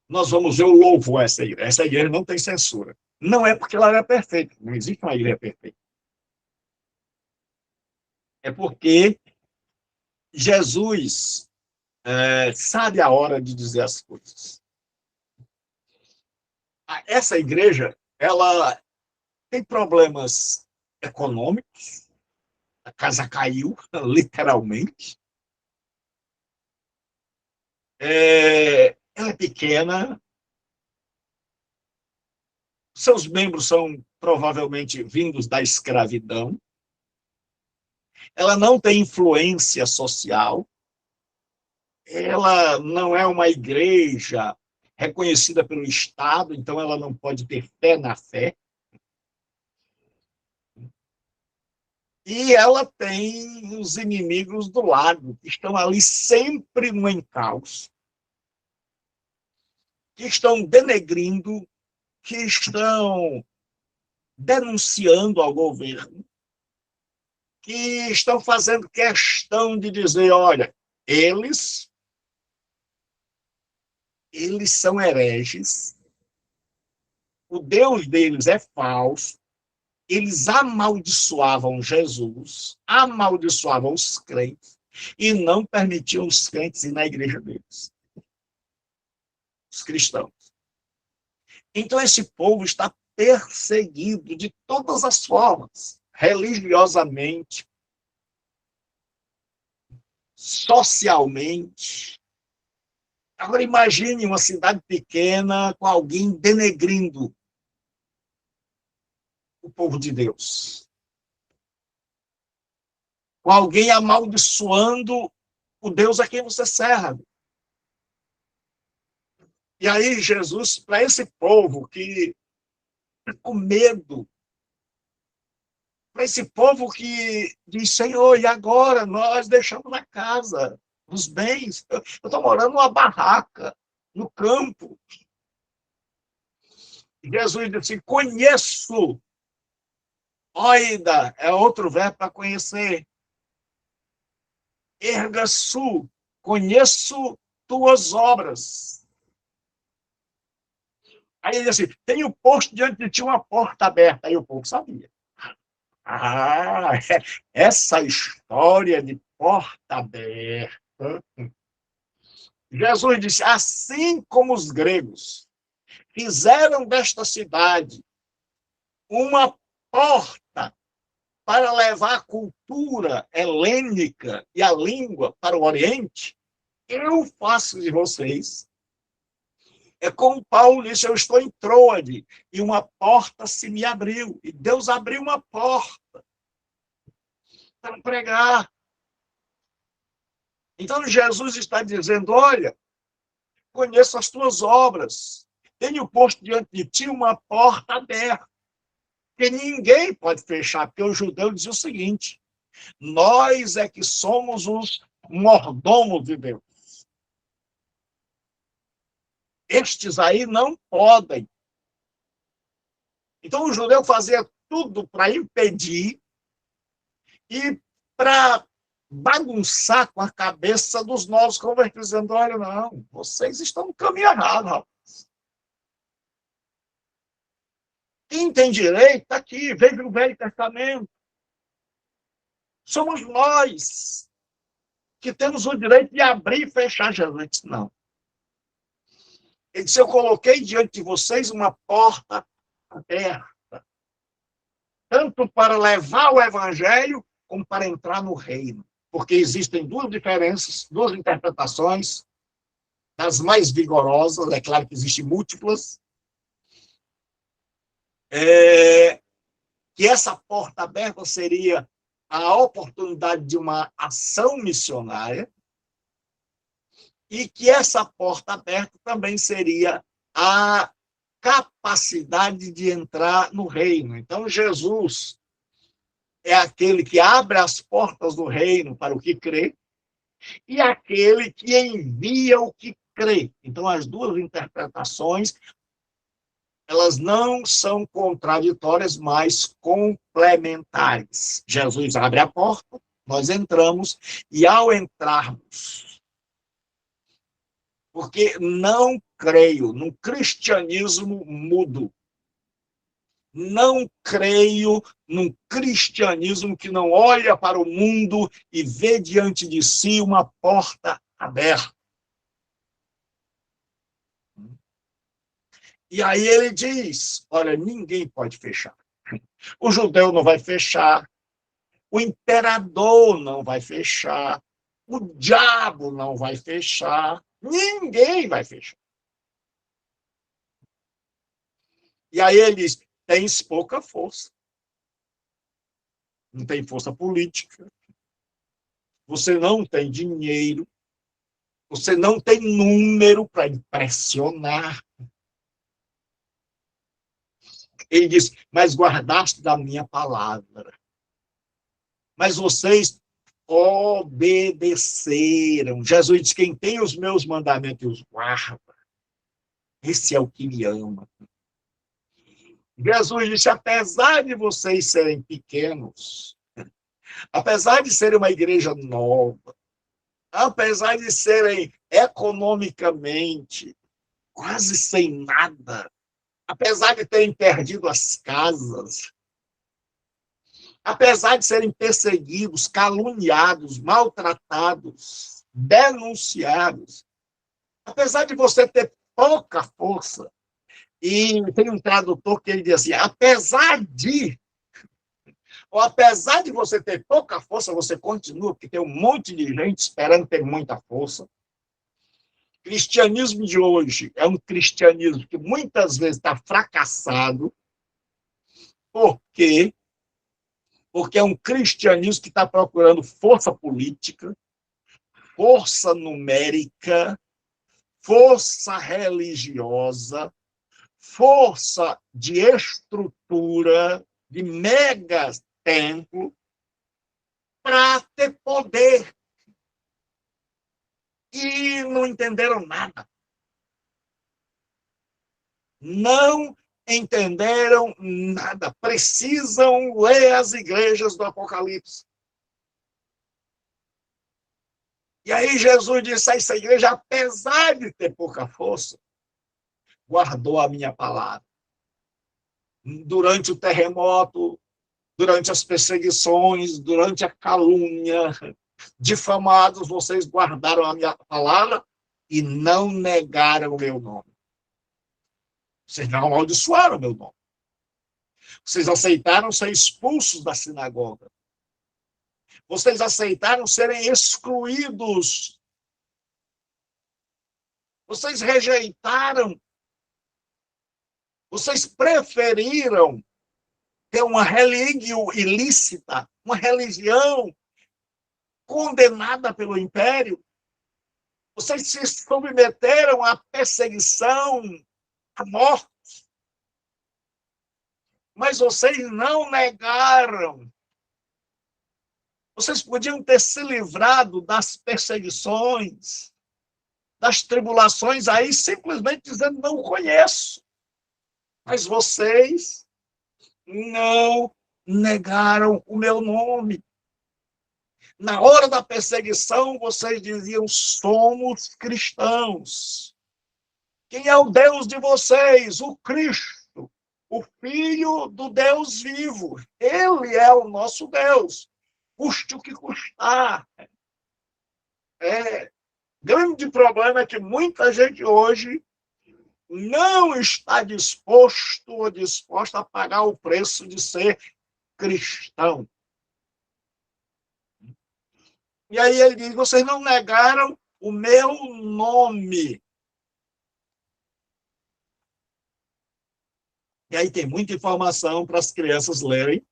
nós vamos ver o louvor a essa igreja. Essa igreja não tem censura. Não é porque ela é perfeita. Não existe uma igreja perfeita. É porque Jesus sabe a hora de dizer as coisas. Essa igreja, ela tem problemas econômicos. A casa caiu, literalmente. Ela é pequena. Seus membros são provavelmente vindos da escravidão. Ela não tem influência social. Ela não é uma igreja reconhecida pelo Estado, então ela não pode ter fé na fé. E ela tem os inimigos do lado, que estão ali sempre no encalço, que estão denegrindo, que estão denunciando ao governo, que estão fazendo questão de dizer, olha, eles são hereges, o Deus deles é falso, eles amaldiçoavam Jesus, amaldiçoavam os crentes e não permitiam os crentes ir na igreja deles, os cristãos. Então, esse povo está perseguido de todas as formas, religiosamente, socialmente. Agora, imagine uma cidade pequena com alguém denegrindo o povo de Deus. Com alguém amaldiçoando o Deus a quem você serve. E aí, Jesus, para esse povo que está com medo, para esse povo que diz, Senhor, e agora? Nós deixamos na casa, os bens. Eu estou morando numa barraca, no campo. Jesus disse, conheço. Oida é outro verbo para conhecer. Erga-su, conheço tuas obras. Aí ele disse assim, tenho posto diante de ti uma porta aberta. Aí o povo sabia. Ah, essa história de porta aberta. Jesus disse, assim como os gregos fizeram desta cidade uma porta para levar a cultura helênica e a língua para o Oriente, eu faço de vocês. É como Paulo disse, eu estou em Troade e uma porta se me abriu. E Deus abriu uma porta para pregar. Então Jesus está dizendo, olha, conheço as tuas obras, tenho posto diante de ti uma porta aberta, que ninguém pode fechar, porque o judeu dizia o seguinte, nós é que somos os mordomos de Deus. Estes aí não podem. Então o judeu fazia tudo para impedir e para bagunçar com a cabeça dos novos convertidos, dizendo, olha, não, vocês estão no caminho errado, rapaz. Quem tem direito está aqui, veja o Velho Testamento. Somos nós que temos o direito de abrir e fechar Jesus. Disse, não. Ele disse, eu coloquei diante de vocês uma porta aberta, tanto para levar o evangelho, como para entrar no reino. Porque existem duas diferenças, duas interpretações, das mais vigorosas, é claro que existem múltiplas, que essa porta aberta seria a oportunidade de uma ação missionária, e que essa porta aberta também seria a capacidade de entrar no reino. Então, Jesus é aquele que abre as portas do reino para o que crê e aquele que envia o que crê. Então, as duas interpretações, elas não são contraditórias, mas complementares. Jesus abre a porta, nós entramos, e ao entrarmos, porque não creio no cristianismo mudo, não creio num cristianismo que não olha para o mundo e vê diante de si uma porta aberta. E aí ele diz, olha, ninguém pode fechar. O judeu não vai fechar, o imperador não vai fechar, o diabo não vai fechar, ninguém vai fechar. E aí ele diz, tens pouca força. Não tem força política, você não tem dinheiro, você não tem número para impressionar. Ele diz, mas guardaste da minha palavra. Mas vocês obedeceram. Jesus diz, quem tem os meus mandamentos e os guarda, esse é o que me ama. Jesus disse, apesar de vocês serem pequenos, apesar de serem uma igreja nova, apesar de serem economicamente quase sem nada, apesar de terem perdido as casas, apesar de serem perseguidos, caluniados, maltratados, denunciados, apesar de você ter pouca força, e tem um tradutor que ele diz assim, apesar de você ter pouca força, você continua, porque tem um monte de gente esperando ter muita força. O cristianismo de hoje é um cristianismo que muitas vezes está fracassado. Por quê? Porque é um cristianismo que está procurando força política, força numérica, força religiosa, força de estrutura, de mega templo, para ter poder. E não entenderam nada. Não entenderam nada. Precisam ler as igrejas do Apocalipse. E aí Jesus disse a essa igreja, apesar de ter pouca força, guardou a minha palavra. Durante o terremoto, durante as perseguições, durante a calúnia, difamados, vocês guardaram a minha palavra e não negaram o meu nome. Vocês não amaldiçoaram o meu nome. Vocês aceitaram ser expulsos da sinagoga. Vocês aceitaram serem excluídos. Vocês rejeitaram. Vocês preferiram ter uma religião ilícita, uma religião condenada pelo império. Vocês se submeteram à perseguição, à morte. Mas vocês não negaram. Vocês podiam ter se livrado das perseguições, das tribulações, aí simplesmente dizendo, não conheço. Mas vocês não negaram o meu nome. Na hora da perseguição, vocês diziam, somos cristãos. Quem é o Deus de vocês? O Cristo, o Filho do Deus vivo. Ele é o nosso Deus. Custe o que custar. Grande problema é que muita gente hoje não está disposto ou disposta a pagar o preço de ser cristão. E aí ele diz, vocês não negaram o meu nome. E aí tem muita informação para as crianças lerem.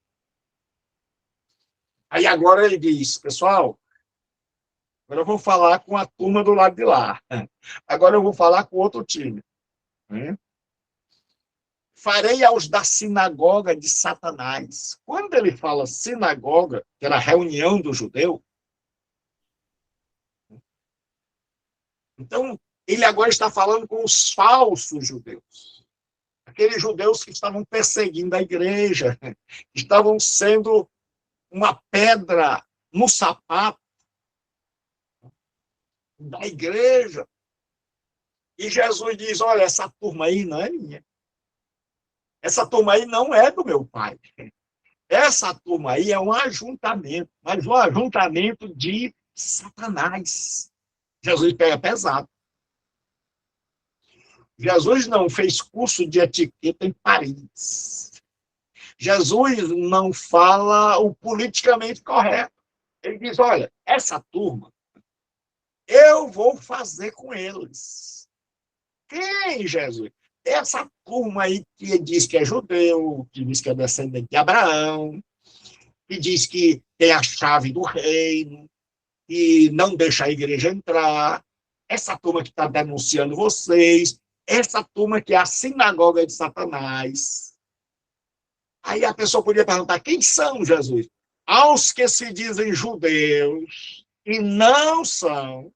Aí agora ele diz, pessoal, agora eu vou falar com a turma do lado de lá. Agora eu vou falar com outro time. Farei aos da sinagoga de Satanás. Quando ele fala sinagoga, que era a reunião do judeu, então ele agora está falando com os falsos judeus. Aqueles judeus que estavam perseguindo a igreja, estavam sendo uma pedra no sapato da igreja. E Jesus diz, olha, essa turma aí não é minha. Essa turma aí não é do meu pai. Essa turma aí é um ajuntamento, mas um ajuntamento de Satanás. Jesus pega pesado. Jesus não fez curso de etiqueta em Paris. Jesus não fala o politicamente correto. Ele diz, olha, essa turma, eu vou fazer com eles. Quem, Jesus? Essa turma aí que diz que é judeu, que diz que é descendente de Abraão, que diz que tem a chave do reino, e não deixa a igreja entrar, essa turma que está denunciando vocês, essa turma que é a sinagoga de Satanás. Aí a pessoa podia perguntar, quem são, Jesus? Aos que se dizem judeus e não são.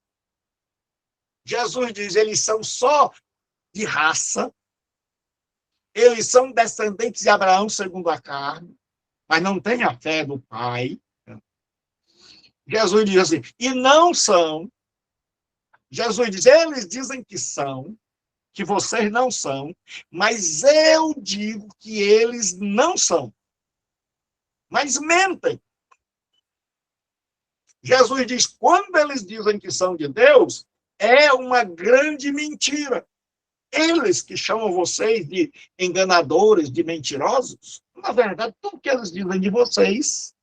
Jesus diz, eles são só de raça, eles são descendentes de Abraão segundo a carne, mas não têm a fé do Pai. Jesus diz assim, e não são. Jesus diz, eles dizem que são, que vocês não são, mas eu digo que eles não são. Mas mentem. Jesus diz, quando eles dizem que são de Deus, é uma grande mentira. Eles que chamam vocês de enganadores, de mentirosos, na verdade, tudo que eles dizem de vocês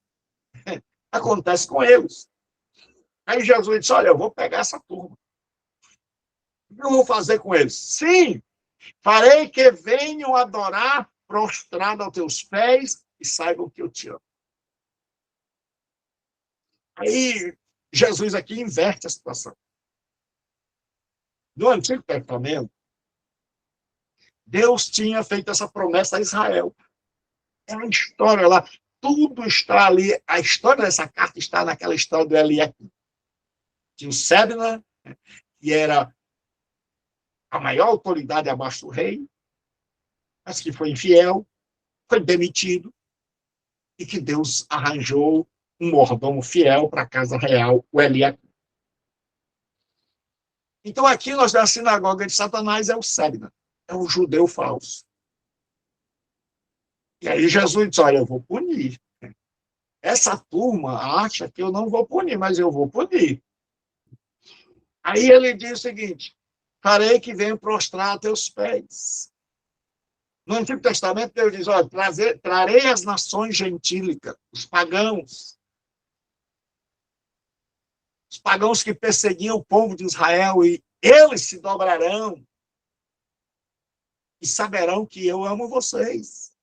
acontece com eles. Aí Jesus disse, olha, eu vou pegar essa turma. O que eu vou fazer com eles? Sim, farei que venham adorar prostrado aos teus pés e saibam que eu te amo. Aí Jesus aqui inverte a situação. No Antigo Testamento, Deus tinha feito essa promessa a Israel. É uma história lá, tudo está ali, a história dessa carta está naquela história do Eliakim. Tinha o Sebna, que era a maior autoridade abaixo do rei, mas que foi infiel, foi demitido, e que Deus arranjou um mordomo fiel para a casa real, o Eliakim. Então, aqui nós da sinagoga de Satanás é o Cégida, é o judeu falso. E aí Jesus diz, olha, eu vou punir. Essa turma acha que eu não vou punir, mas eu vou punir. Aí ele diz o seguinte, farei que venham prostrar a teus pés. No Antigo Testamento, Deus diz, olha, trarei as nações gentílicas, os pagãos que perseguiam o povo de Israel, e eles se dobrarão e saberão que eu amo vocês.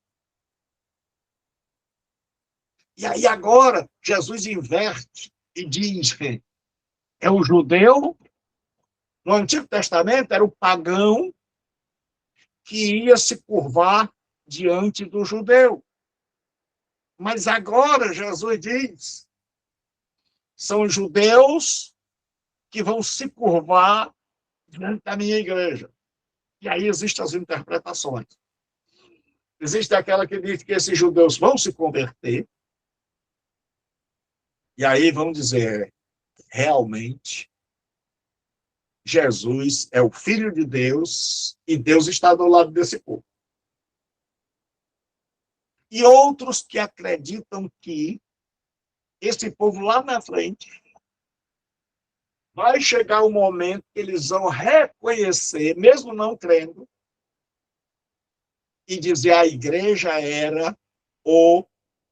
E aí agora, Jesus inverte e diz, é o judeu, no Antigo Testamento era o pagão que ia se curvar diante do judeu. Mas agora Jesus diz, são os judeus que vão se curvar diante da minha igreja. E aí existem as interpretações. Existe aquela que diz que esses judeus vão se converter, e aí vão dizer, realmente, Jesus é o Filho de Deus e Deus está do lado desse povo. E outros que acreditam que esse povo lá na frente vai chegar o momento que eles vão reconhecer, mesmo não crendo, e dizer a igreja era o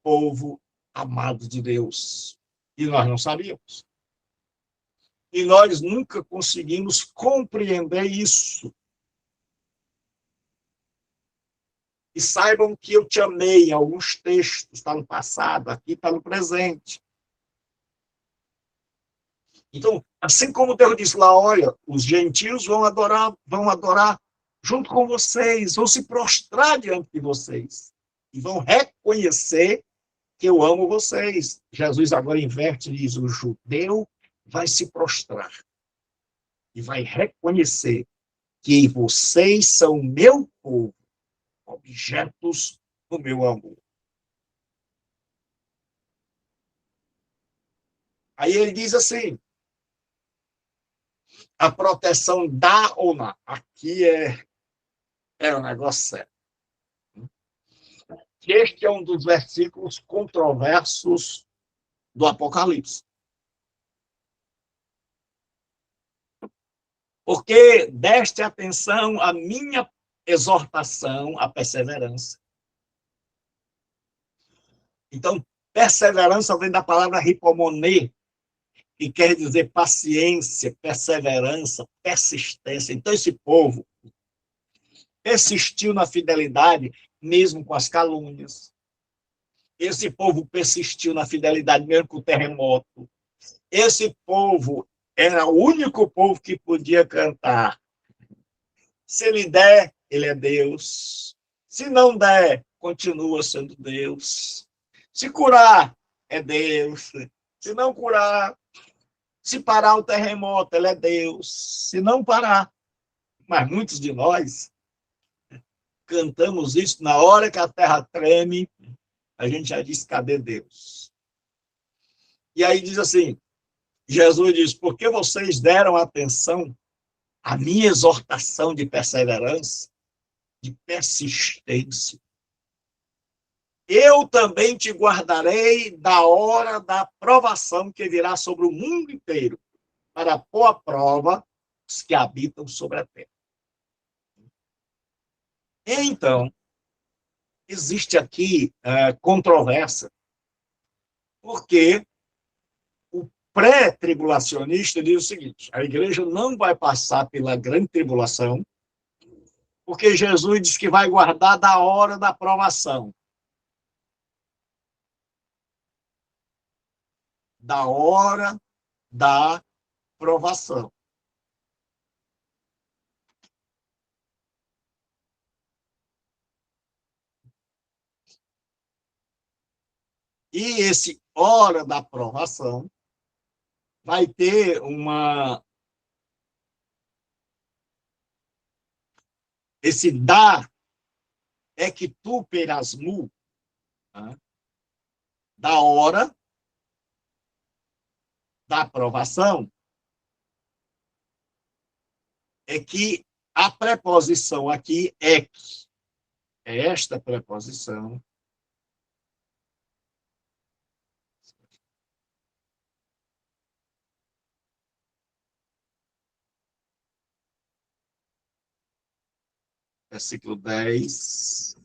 povo amado de Deus. E nós não sabíamos. E nós nunca conseguimos compreender isso. E saibam que eu te amei em alguns textos, está no passado, aqui está no presente. Então, assim como Deus disse lá, olha, os gentios vão adorar junto com vocês, vão se prostrar diante de vocês. E vão reconhecer que eu amo vocês. Jesus agora inverte e diz, o judeu vai se prostrar e vai reconhecer que vocês são meu povo, objetos do meu amor. Aí ele diz assim, a proteção dá ou não. Aqui é um negócio sério. Este é um dos versículos controversos do Apocalipse. Porque deste atenção à minha exortação, à perseverança. Então, perseverança vem da palavra hipomoné, que quer dizer paciência, perseverança, persistência. Então, esse povo persistiu na fidelidade, mesmo com as calúnias. Esse povo persistiu na fidelidade, mesmo com o terremoto. Esse povo era o único povo que podia cantar. Se ele der, ele é Deus. Se não der, continua sendo Deus. Se curar, é Deus. Se não curar, se parar o terremoto, ele é Deus. Se não parar. Mas muitos de nós cantamos isso na hora que a terra treme, a gente já diz, cadê Deus? E aí diz assim, Jesus diz, porque vocês deram atenção à minha exortação de perseverança, de persistência, eu também te guardarei da hora da provação que virá sobre o mundo inteiro, para pôr à prova os que habitam sobre a terra. Então, existe aqui controvérsia, porque o pré-tribulacionista diz o seguinte, a igreja não vai passar pela grande tribulação, porque Jesus diz que vai guardar da hora da provação. Da hora da provação. E esse hora da provação vai ter esse dar é que tu perasmu, né, da hora da aprovação, é que a preposição aqui é que. É esta preposição. Versículo 10.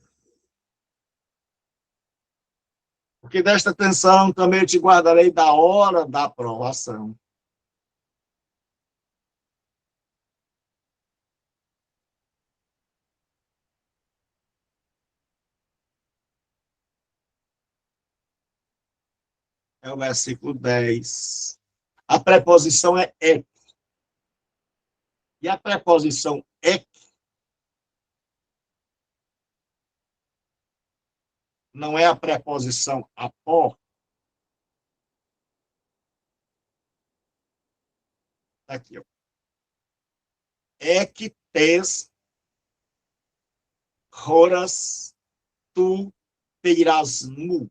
Porque desta atenção também eu te guardarei da hora da aprovação. É o versículo 10. A preposição é e. E a preposição é não é a preposição apó. Aqui, ó. É que tes horas tu peirasmu.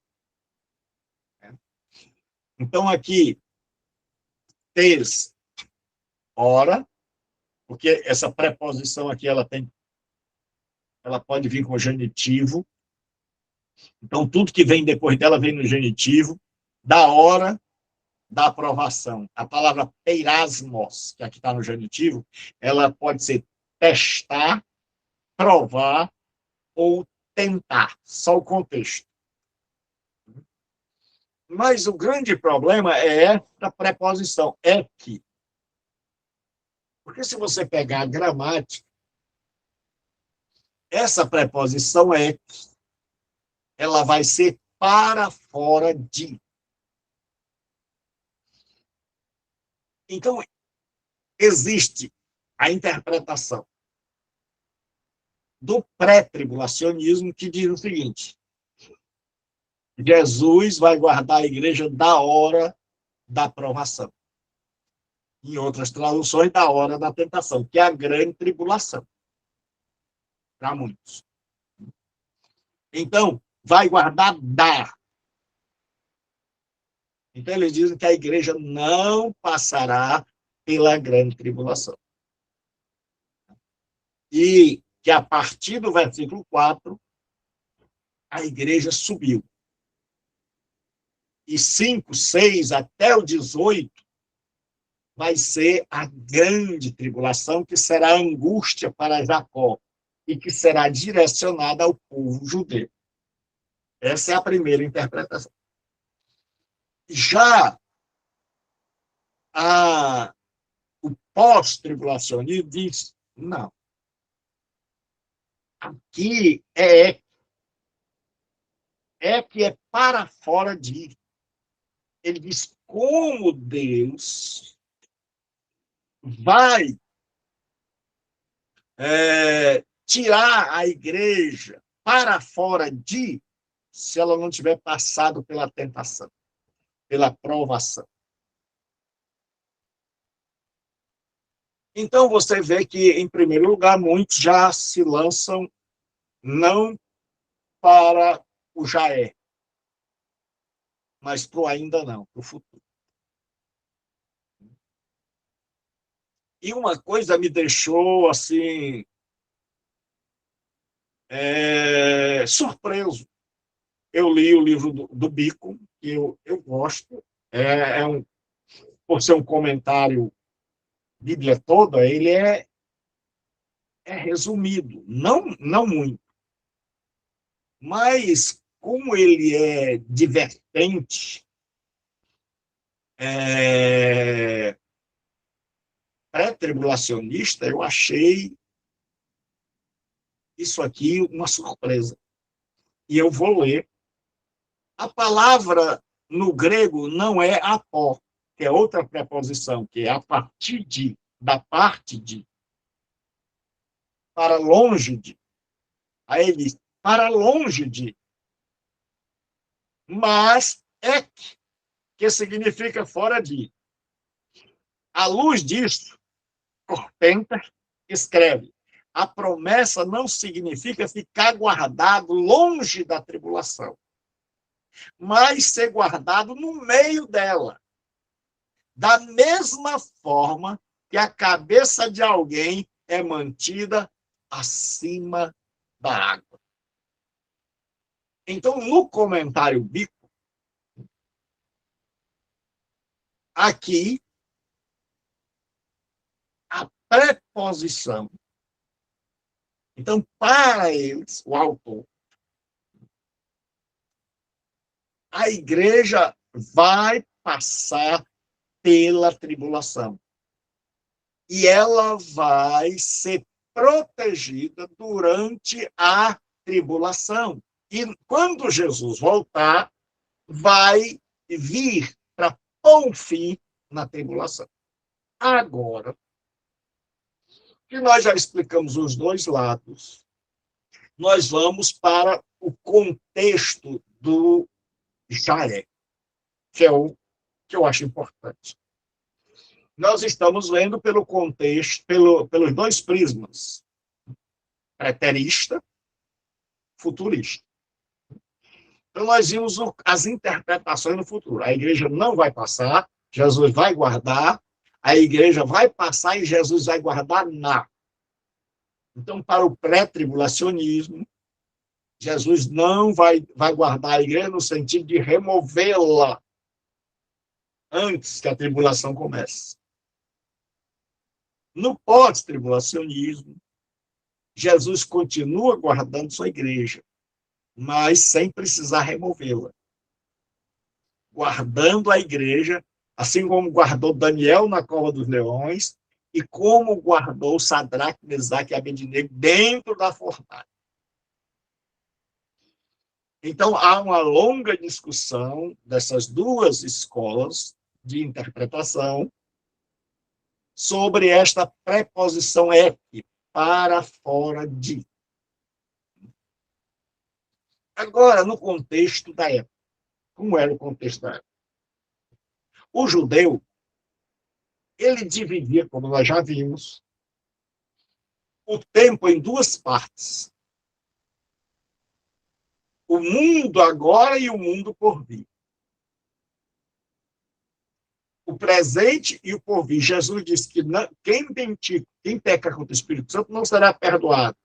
Então, aqui, tes hora, porque essa preposição aqui ela pode vir com genitivo. Então, tudo que vem depois dela vem no genitivo, da hora da aprovação. A palavra peirasmos, que aqui está no genitivo, ela pode ser testar, provar ou tentar, só o contexto. Mas o grande problema é essa preposição, é que. Porque se você pegar a gramática, essa preposição é que, ela vai ser para fora de. Então, existe a interpretação do pré-tribulacionismo que diz o seguinte: Jesus vai guardar a igreja da hora da provação. Em outras traduções, da hora da tentação, que é a grande tribulação. Para muitos. Então, vai guardar da. Então, eles dizem que a igreja não passará pela grande tribulação. E que a partir do versículo 4, a igreja subiu. E 5, 6 até o 18 vai ser a grande tribulação, que será a angústia para Jacó e que será direcionada ao povo judeu. Essa é a primeira interpretação. Já o pós-tribulacionismo diz, não. Aqui que é para fora de. Ele diz como Deus vai tirar a igreja para fora de, se ela não tiver passado pela tentação, pela provação. Então, você vê que, em primeiro lugar, muitos já se lançam não para o já é, mas para o ainda não, para o futuro. E uma coisa me deixou, assim, surpreso. Eu li o livro do Bico, que eu gosto, por ser um comentário Bíblia toda, ele é resumido, não muito. Mas, como ele é divertente, pré-tribulacionista, eu achei isso aqui uma surpresa. E eu vou ler. A palavra no grego não é apó, que é outra preposição, que é a partir de, da parte de, para longe de. Aí ele diz, para longe de. Mas que significa fora de. À luz disso, Corpenta escreve, a promessa não significa ficar guardado longe da tribulação, mas ser guardado no meio dela. Da mesma forma que a cabeça de alguém é mantida acima da água. Então, no comentário bíblico, aqui, a preposição. Então, para eles, o autor, a igreja vai passar pela tribulação. E ela vai ser protegida durante a tribulação. E quando Jesus voltar, vai vir para pôr um fim na tribulação. Agora, que nós já explicamos os dois lados, nós vamos para o contexto do Jaé, que é o que eu acho importante. Nós estamos vendo pelo contexto, pelos dois prismas, preterista, futurista. Então, nós vimos as interpretações no futuro. A igreja não vai passar, Jesus vai guardar, a igreja vai passar e Jesus vai guardar nada. Então, para o pré-tribulacionismo, Jesus não vai guardar a igreja no sentido de removê-la antes que a tribulação comece. No pós-tribulacionismo, Jesus continua guardando sua igreja, mas sem precisar removê-la. Guardando a igreja, assim como guardou Daniel na cova dos leões e como guardou Sadraque, Mesaque e Abednego dentro da fornalha. Então, há uma longa discussão dessas duas escolas de interpretação sobre esta preposição ek, para, fora de. Agora, no contexto da época. Como era o contexto da época? O judeu, ele dividia, como nós já vimos, o tempo em duas partes. O mundo agora e o mundo por vir. O presente e o porvir. Jesus disse que não, quem peca contra o Espírito Santo não será perdoado,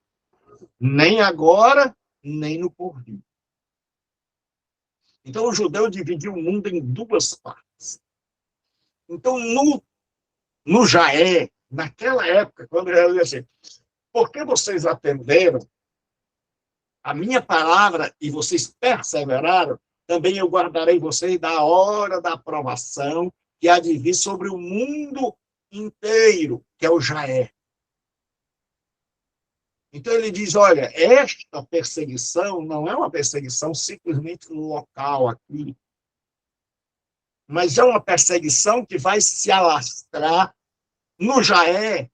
nem agora, nem no porvir. Então, o judeu dividiu o mundo em duas partes. Então, no Jaé, naquela época, quando Jesus disse assim, por que vocês atenderam a minha palavra e vocês perseveraram, também eu guardarei vocês da hora da aprovação que há de vir sobre o mundo inteiro, que é o Jaé. Então ele diz, olha, esta perseguição não é uma perseguição simplesmente local aqui, mas é uma perseguição que vai se alastrar no Jaé,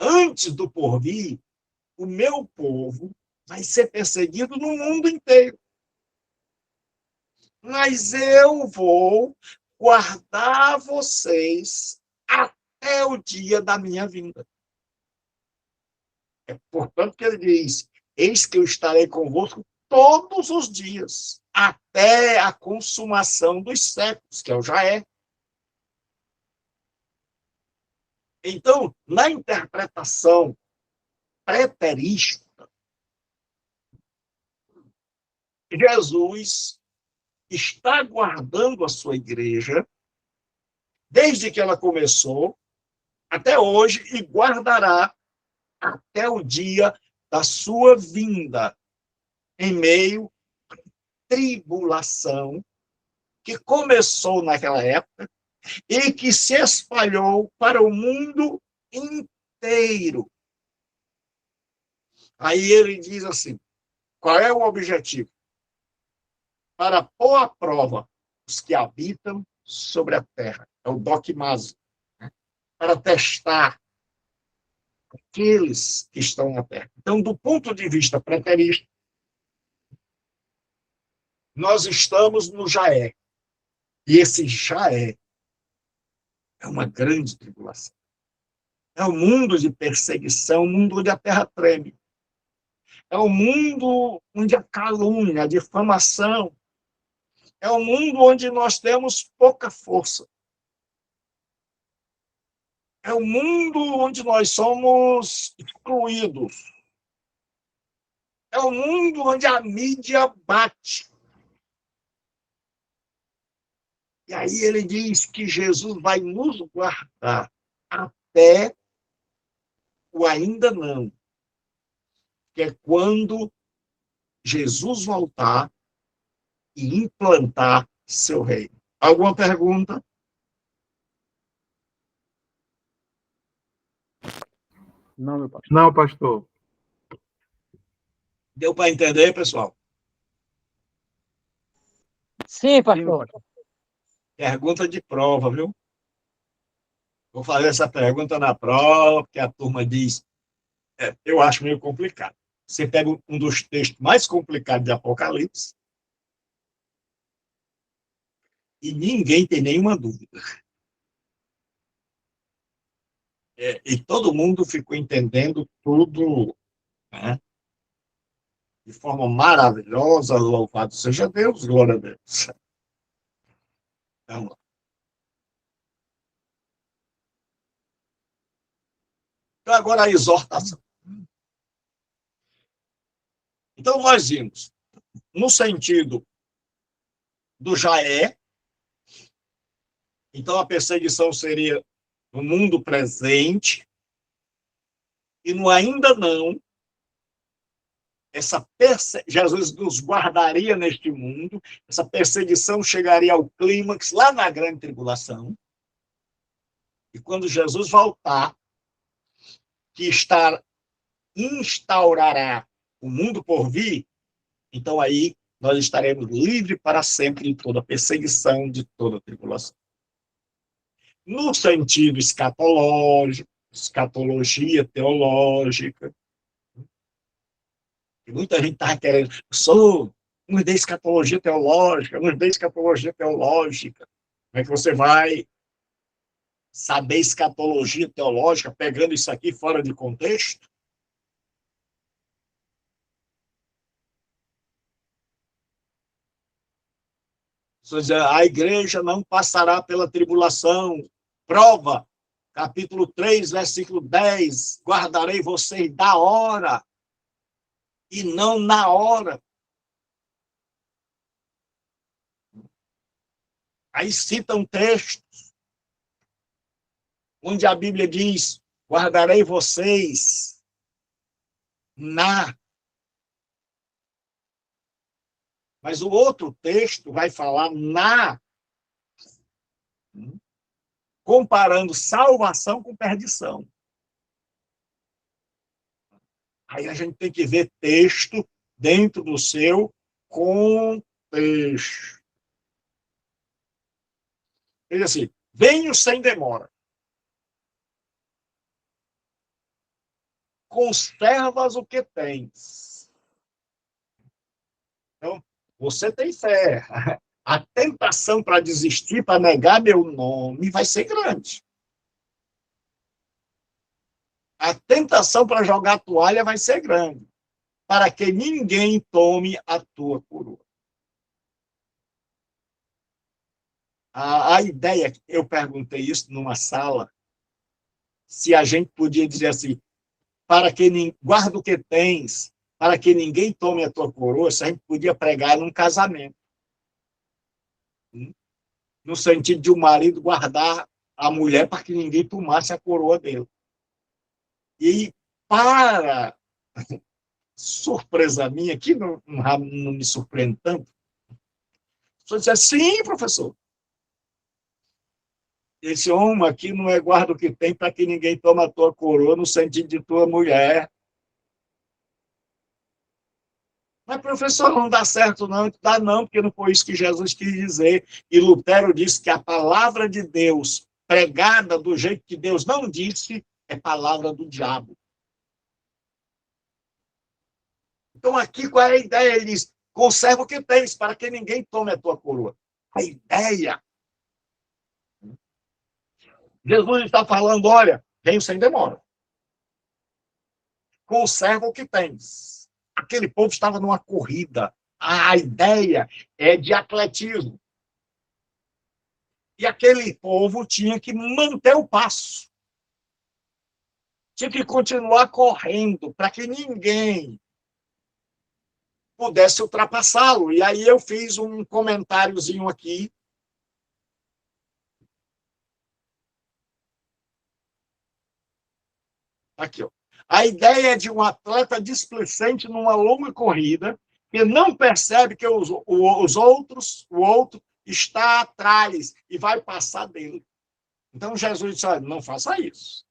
antes do porvir, o meu povo vai ser perseguido no mundo inteiro. Mas eu vou guardar vocês até o dia da minha vinda. É portanto que ele diz, eis que eu estarei convosco todos os dias, até a consumação dos séculos, que é o Jaé. Então, na interpretação preterista, Jesus está guardando a sua igreja desde que ela começou até hoje e guardará até o dia da sua vinda, em meio à tribulação que começou naquela época e que se espalhou para o mundo inteiro. Aí ele diz assim, qual é o objetivo? Para pôr à prova os que habitam sobre a terra. É o doquimazo. Né? Para testar aqueles que estão na terra. Então, do ponto de vista preterista, nós estamos no Jaé. E esse Jaé é uma grande tribulação. É um mundo de perseguição, um mundo onde a terra treme. É um mundo onde a calúnia, a difamação. É um mundo onde nós temos pouca força. É um mundo onde nós somos excluídos. É um mundo onde a mídia bate. E aí ele diz que Jesus vai nos guardar até o ainda não, que é quando Jesus voltar e implantar seu reino. Alguma pergunta? Não, meu pastor. Não, pastor. Deu para entender, pessoal? Sim, Sim, pastor. pastor. Pergunta de prova, viu? Vou fazer essa pergunta na prova, porque a turma diz, eu acho meio complicado. Você pega um dos textos mais complicados de Apocalipse e ninguém tem nenhuma dúvida. E todo mundo ficou entendendo tudo, né, de forma maravilhosa. Louvado seja Deus, glória a Deus. Vamos lá. Então, agora a exortação. Então, nós vimos no sentido do já é. Então, a perseguição seria no mundo presente, e no ainda não, Jesus nos guardaria neste mundo, essa perseguição chegaria ao clímax lá na grande tribulação, e quando Jesus voltar, que instaurará o mundo por vir, então aí nós estaremos livres para sempre de toda perseguição, de toda tribulação. No sentido escatológico, escatologia teológica, e muita gente está querendo, nos dê escatologia teológica, nos dê escatologia teológica. Como é que você vai saber escatologia teológica pegando isso aqui fora de contexto? A igreja não passará pela tribulação. Prova, capítulo 3, versículo 10, guardarei vocês da hora e não na hora. Aí citam textos onde a Bíblia diz, guardarei vocês na. Mas o outro texto vai falar na, comparando salvação com perdição. Aí a gente tem que ver texto dentro do seu contexto. Ele diz assim, venho sem demora. Conservas o que tens. Então, você tem fé. A tentação para desistir, para negar meu nome, vai ser grande. A tentação para jogar a toalha vai ser grande. Para que ninguém tome a tua coroa. A ideia, eu perguntei isso numa sala, se a gente podia dizer assim, para que guarda o que tens, para que ninguém tome a tua coroa, se a gente podia pregar num casamento. No sentido de o marido guardar a mulher para que ninguém tomasse a coroa dele. E para surpresa minha, que não me surpreende tanto, a pessoa disse, sim, professor, esse homem aqui não é guarda o que tem para que ninguém tome a tua coroa no sentido de tua mulher. Mas, professor, não dá certo não, dá não, porque não foi isso que Jesus quis dizer. E Lutero disse que a palavra de Deus, pregada do jeito que Deus não disse, é palavra do diabo. Então, aqui, qual é a ideia? Ele diz, conserva o que tens, para que ninguém tome a tua coroa. A ideia. Jesus está falando, olha, Venho sem demora. Conserva o que tens. Aquele povo estava numa corrida. A ideia é de atletismo. E aquele povo tinha que manter o passo. Tinha que continuar correndo para que ninguém pudesse ultrapassá-lo. E aí eu fiz um comentáriozinho aqui. Aqui, ó. A ideia é de um atleta displicente numa longa corrida que não percebe que o outro está atrás e vai passar dele. Então Jesus disse, olha, não faça isso.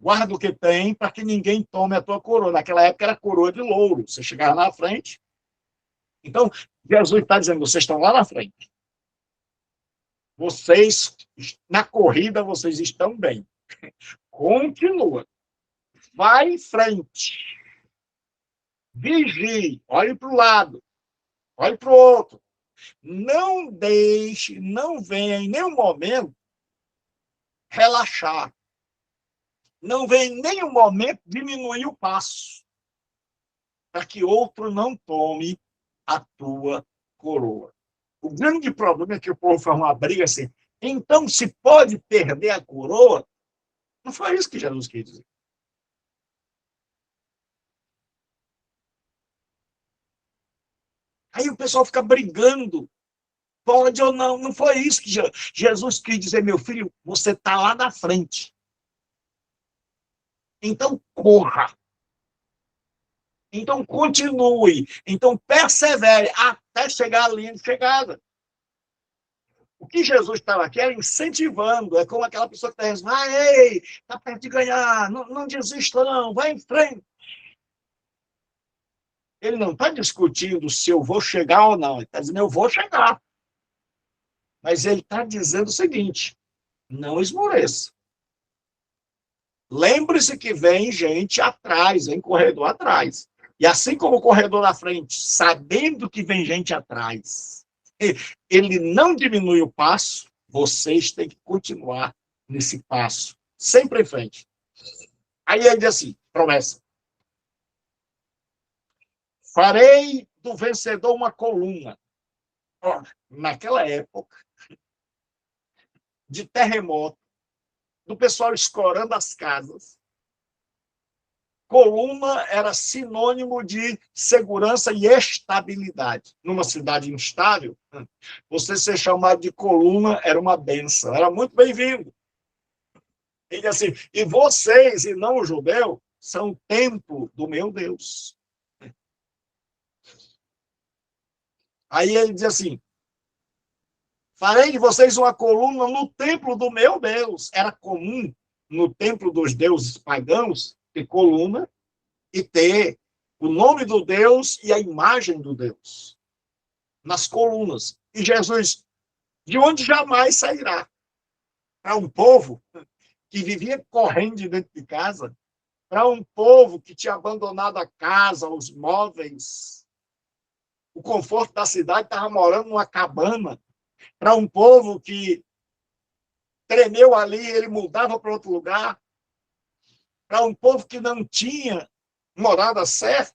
Guarda o que tem para que ninguém tome a tua coroa. Naquela época era coroa de louro. Você chegava na frente. Então, Jesus está dizendo, vocês estão lá na frente. Vocês, na corrida, vocês estão bem. Continua. Vai em frente. Vigie. Olhe para o lado. Olhe para o outro. Não deixe, não venha em nenhum momento relaxar. Não venha em nenhum momento diminuir o passo, para que outro não tome a tua coroa. O grande problema é que o povo faz uma briga assim. Então, se pode perder a coroa, não foi isso que Jesus quis dizer. Aí o pessoal fica brigando. Pode ou não? Não foi isso que Jesus quis dizer, meu filho, você está lá na frente. Então, corra. Então, continue. Então, persevere até chegar à linha de chegada. O que Jesus estava aqui era incentivando. É como aquela pessoa que está dizendo, ei, está perto de ganhar, não desista não, vai em frente. Ele não está discutindo se eu vou chegar ou não. Ele está dizendo, eu vou chegar. Mas ele está dizendo o seguinte, não esmoreça. Lembre-se que vem gente atrás, vem corredor atrás. E assim como o corredor na frente, sabendo que vem gente atrás, ele não diminui o passo, vocês têm que continuar nesse passo, sempre em frente. Aí ele diz assim, promessa. Farei do vencedor uma coluna. Ó, naquela época, de terremoto, do pessoal escorando as casas, coluna era sinônimo de segurança e estabilidade. Numa cidade instável, você ser chamado de coluna era uma benção, era muito bem-vindo. Ele diz assim, e vocês, e não o judeu, são o templo do meu Deus. Aí ele diz assim, farei de vocês uma coluna no templo do meu Deus. Era comum, no templo dos deuses pagãos, ter coluna e ter o nome do Deus e a imagem do Deus nas colunas. E Jesus, de onde jamais sairá. Para um povo que vivia correndo de dentro de casa, para um povo que tinha abandonado a casa, os móveis, o conforto da cidade, estava morando numa cabana, para um povo que tremeu ali, ele mudava para outro lugar, para um povo que não tinha morada certa,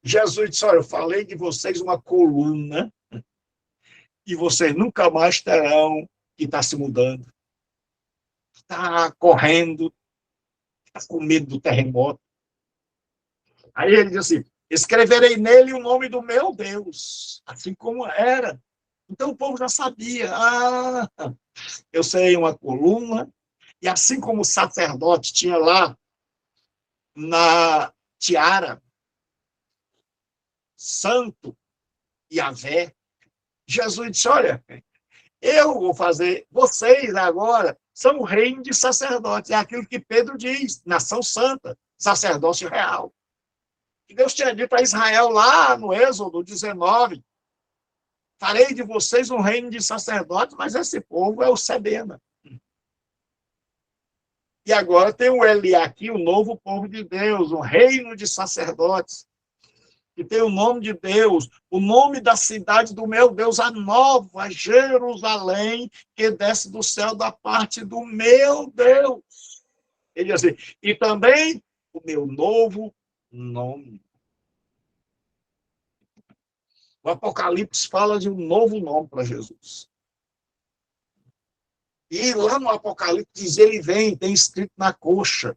Jesus disse, olha, eu falei de vocês uma coluna e vocês nunca mais terão que estar se mudando, está correndo, está com medo do terremoto. Aí ele diz assim, escreverei nele o nome do meu Deus, assim como era. Então o povo já sabia, eu serei uma coluna, e assim como o sacerdote tinha lá na tiara, santo Yahvé, Jesus disse, olha, eu vou fazer, vocês agora são o reino de sacerdotes, é aquilo que Pedro diz, nação santa, sacerdócio real. E Deus tinha dito a Israel lá no Êxodo 19, farei de vocês um reino de sacerdotes, mas esse povo é o Sebena. E agora tem o Eliaquim, o novo povo de Deus, um reino de sacerdotes, que tem o nome de Deus, o nome da cidade do meu Deus, a nova Jerusalém, que desce do céu da parte do meu Deus. Ele diz assim, e também o meu novo nome. O Apocalipse fala de um novo nome para Jesus. E lá no Apocalipse diz, ele vem, tem escrito na coxa.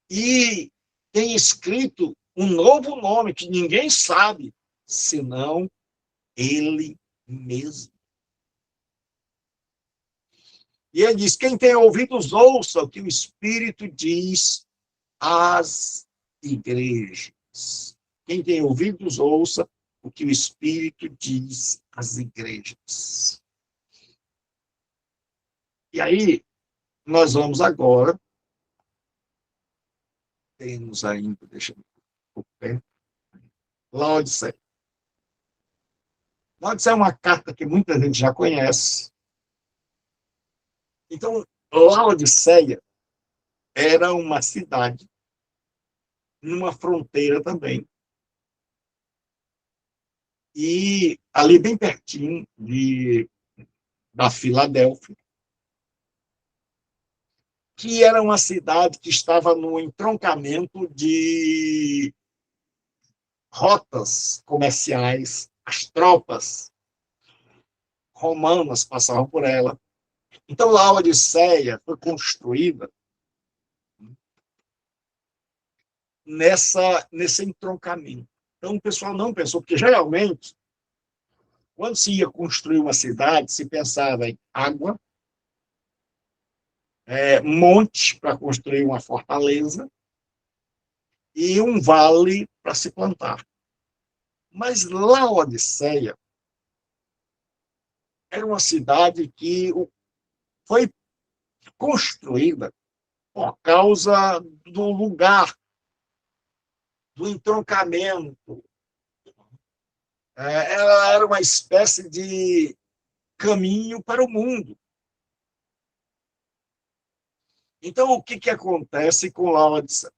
E tem escrito um novo nome que ninguém sabe, senão ele mesmo. E ele diz, quem tem ouvidos, ouça o que o Espírito diz às igrejas. Quem tem ouvidos, ouça o que o Espírito diz às igrejas. E aí, nós vamos agora, temos ainda, deixa eu ver, Laodiceia. Laodiceia é uma carta que muita gente já conhece. Então, Laodiceia era uma cidade, numa fronteira também, e ali bem pertinho da Filadélfia, que era uma cidade que estava no entroncamento de rotas comerciais. As tropas romanas passavam por ela. Então, a Laodiceia foi construída nesse entroncamento. Então, o pessoal não pensou, porque geralmente, quando se ia construir uma cidade, se pensava em água, monte para construir uma fortaleza e um vale para se plantar. Mas Laodiceia era uma cidade que foi construída por causa do lugar, do entroncamento. Ela era uma espécie de caminho para o mundo. Então, o que acontece com Laodiceia?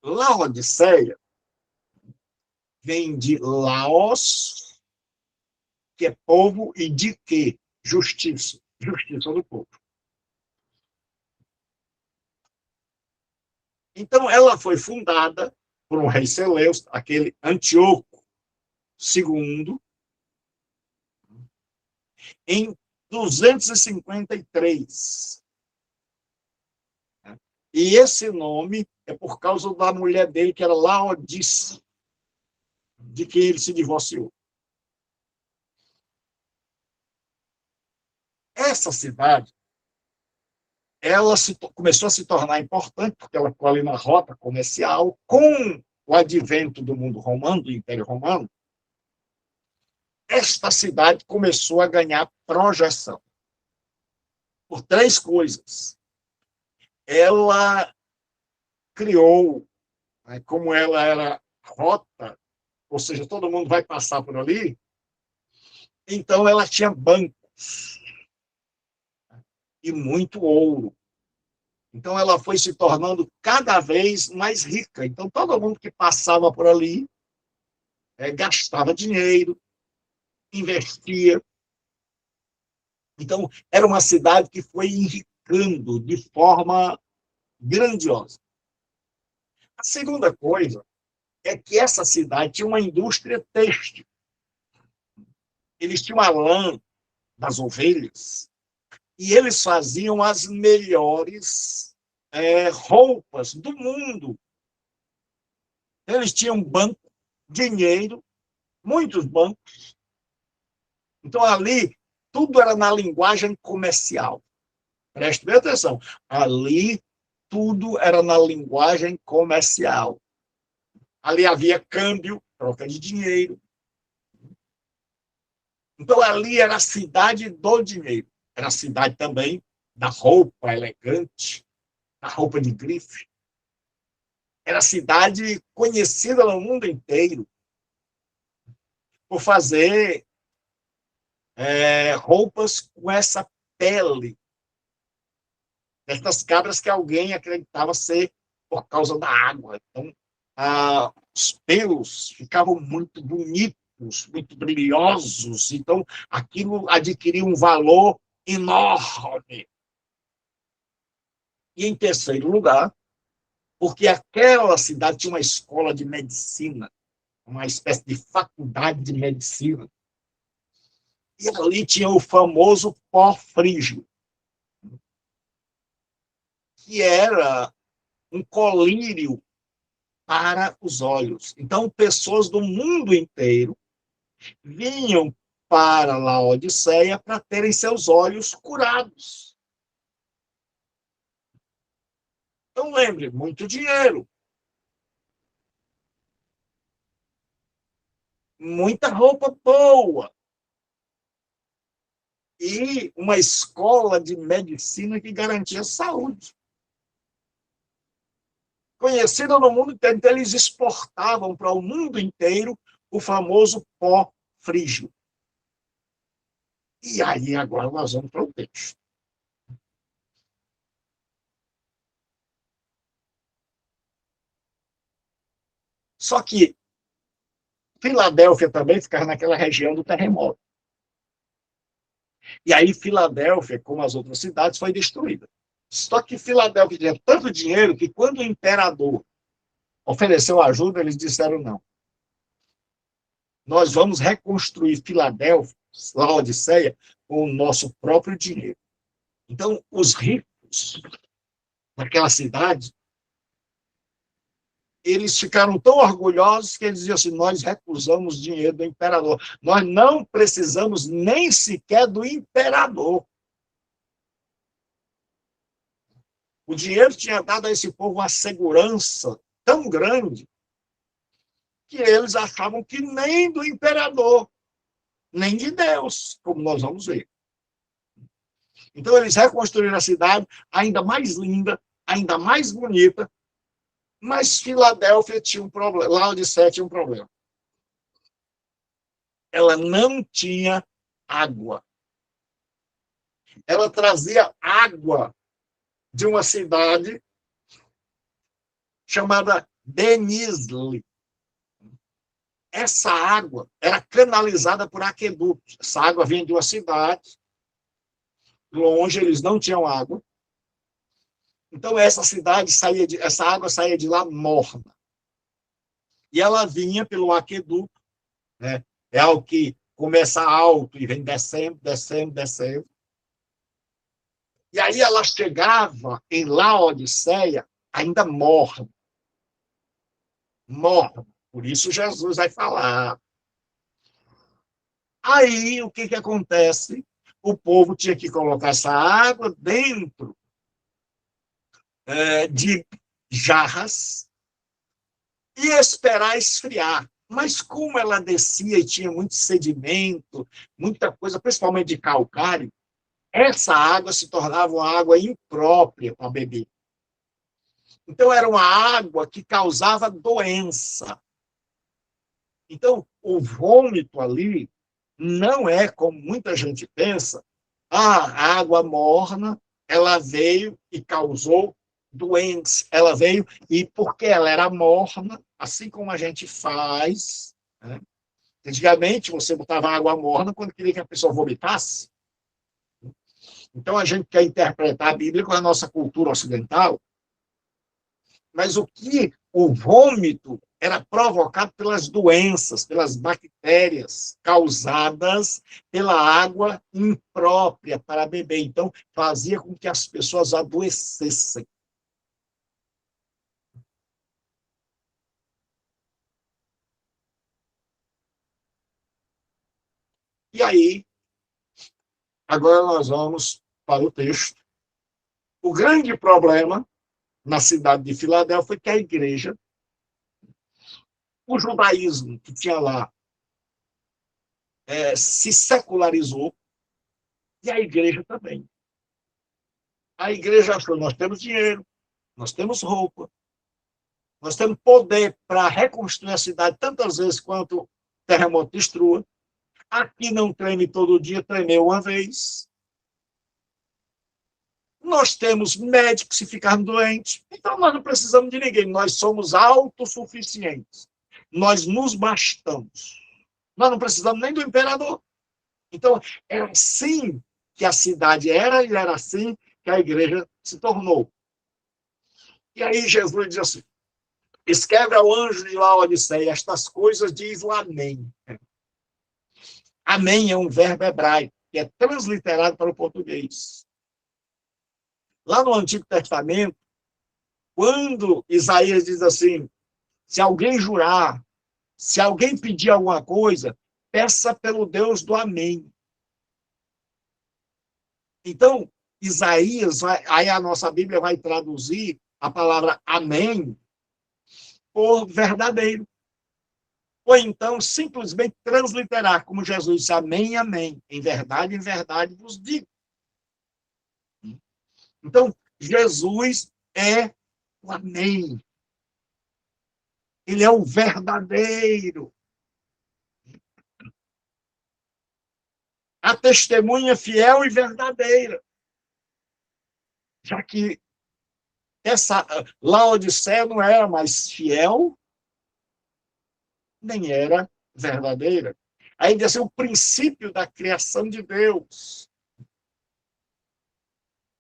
Laodiceia vem de Laos, que é povo, e de quê? Justiça. Justiça do povo. Então, ela foi fundada por um rei Seleucida, aquele Antíoco II, em 253. E esse nome é por causa da mulher dele, que era Laodice, de quem ele se divorciou. Essa cidade, ela começou a se tornar importante, porque ela ficou ali na rota comercial, com o advento do mundo romano, do Império Romano. Esta cidade começou a ganhar projeção por três coisas. Ela criou, como ela era rota, ou seja, todo mundo vai passar por ali, então ela tinha bancos e muito ouro. Então ela foi se tornando cada vez mais rica. Então todo mundo que passava por ali gastava dinheiro, investia. Então era uma cidade que foi enricando de forma grandiosa. A segunda coisa é que essa cidade tinha uma indústria têxtil. Eles tinham a lã das ovelhas e eles faziam as melhores roupas do mundo. Eles tinham banco, dinheiro, muitos bancos. Então, ali, tudo era na linguagem comercial. Preste bem atenção. Ali, tudo era na linguagem comercial. Ali havia câmbio, troca de dinheiro. Então, ali era a cidade do dinheiro. Era a cidade também da roupa elegante, da roupa de grife. Era a cidade conhecida no mundo inteiro por fazer roupas com essa pele dessas cabras que alguém acreditava ser por causa da água. Então, os pelos ficavam muito bonitos, muito brilhosos. Então, aquilo adquiria um valor enorme. E em terceiro lugar, porque aquela cidade tinha uma escola de medicina, uma espécie de faculdade de medicina. E ali tinha o famoso pó frígio, que era um colírio para os olhos. Então, pessoas do mundo inteiro vinham para Laodiceia para terem seus olhos curados. Então, lembre, muito dinheiro, muita roupa boa e uma escola de medicina que garantia saúde. Conhecida no mundo inteiro, então eles exportavam para o mundo inteiro o famoso pó frígio. E aí, agora nós vamos para o texto. Só que Filadélfia também ficava naquela região do terremoto. E aí Filadélfia, como as outras cidades, foi destruída. Só que Filadélfia tinha tanto dinheiro que quando o imperador ofereceu ajuda, eles disseram não. Nós vamos reconstruir Filadélfia, Laodiceia, com o nosso próprio dinheiro. Então, os ricos daquela cidade, eles ficaram tão orgulhosos que eles diziam assim, nós recusamos dinheiro do imperador. Nós não precisamos nem sequer do imperador. O dinheiro tinha dado a esse povo uma segurança tão grande que eles achavam que nem do imperador, nem de Deus, como nós vamos ver. Então, eles reconstruíram a cidade ainda mais linda, ainda mais bonita, mas Filadélfia tinha um problema, Laodiceia tinha um problema. Ela não tinha água. Ela trazia água de uma cidade chamada Denizli. Essa água era canalizada por aquedutos. Essa água vinha de uma cidade, longe, eles não tinham água. Então, essa água saía de lá morna. E ela vinha pelo aqueduto, né? É algo que começa alto e vem descendo, descendo, descendo. E aí ela chegava em Laodiceia ainda morna. Morna. Por isso Jesus vai falar. Aí, o que acontece? O povo tinha que colocar essa água dentro de jarras e esperar esfriar. Mas como ela descia e tinha muito sedimento, muita coisa, principalmente de calcário, essa água se tornava uma água imprópria para beber. Então, era uma água que causava doença. Então, o vômito ali não é como muita gente pensa, a água morna, ela veio e causou doença. Ela veio e, porque ela era morna, assim como a gente faz, né? Antigamente, você botava água morna quando queria que a pessoa vomitasse. Então, a gente quer interpretar a Bíblia com a nossa cultura ocidental, mas o vômito era provocado pelas doenças, pelas bactérias causadas pela água imprópria para beber. Então, fazia com que as pessoas adoecessem. E aí, agora nós vamos para o texto. O grande problema na cidade de Filadélfia foi que a igreja, o judaísmo que tinha lá, se secularizou, e a igreja também. A igreja achou, nós temos dinheiro, nós temos roupa, nós temos poder para reconstruir a cidade tantas vezes quanto o terremoto destrua. Aqui não treme todo dia, tremeu uma vez. Nós temos médicos se ficarmos doentes, então nós não precisamos de ninguém, nós somos autossuficientes. Nós nos bastamos. Nós não precisamos nem do imperador. Então, é assim que a cidade era, e era assim que a igreja se tornou. E aí Jesus diz assim, escreve ao anjo de Laodiceia, estas coisas diz o Amém. Amém é um verbo hebraico, que é transliterado para o português. Lá no Antigo Testamento, quando Isaías diz assim, se alguém jurar, se alguém pedir alguma coisa, peça pelo Deus do Amém. Então, Isaías, aí a nossa Bíblia vai traduzir a palavra Amém por verdadeiro. Ou então, simplesmente transliterar, como Jesus disse, Amém, Amém. Em verdade vos digo. Então, Jesus é o Amém. Ele é o verdadeiro. A testemunha fiel e verdadeira. Já que essa Laodiceia não era mais fiel, nem era verdadeira. Aí diz assim, o princípio da criação de Deus.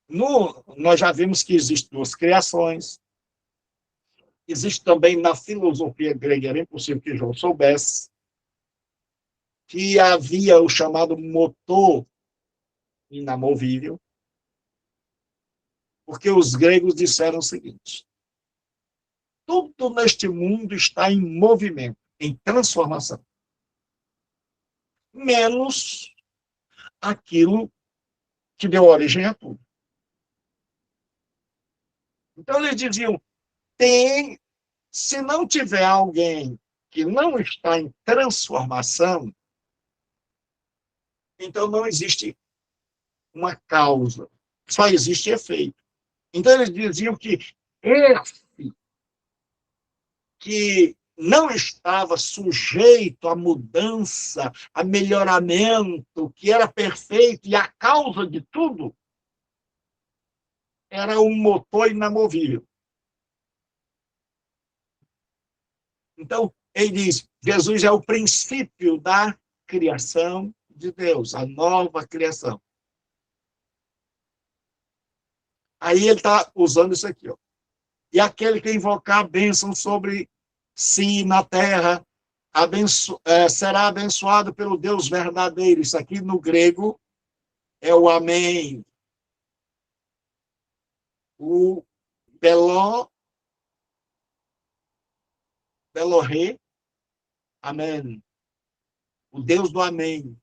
Nós já vimos que existem duas criações. Existe também na filosofia grega, era impossível que João soubesse, que havia o chamado motor inamovível, porque os gregos disseram o seguinte, tudo neste mundo está em movimento, em transformação, menos aquilo que deu origem a tudo. Então, eles diziam, se não tiver alguém que não está em transformação, então não existe uma causa, só existe efeito. Então, eles diziam que esse que não estava sujeito à mudança, a melhoramento, que era perfeito e a causa de tudo, era um motor inamovível. Então, ele diz, Jesus é o princípio da criação de Deus, a nova criação. Aí ele está usando isso aqui, ó. E aquele que invocar a bênção sobre si na terra, será abençoado pelo Deus verdadeiro. Isso aqui no grego é o Amém. O Belorê, Amém. O Deus do Amém.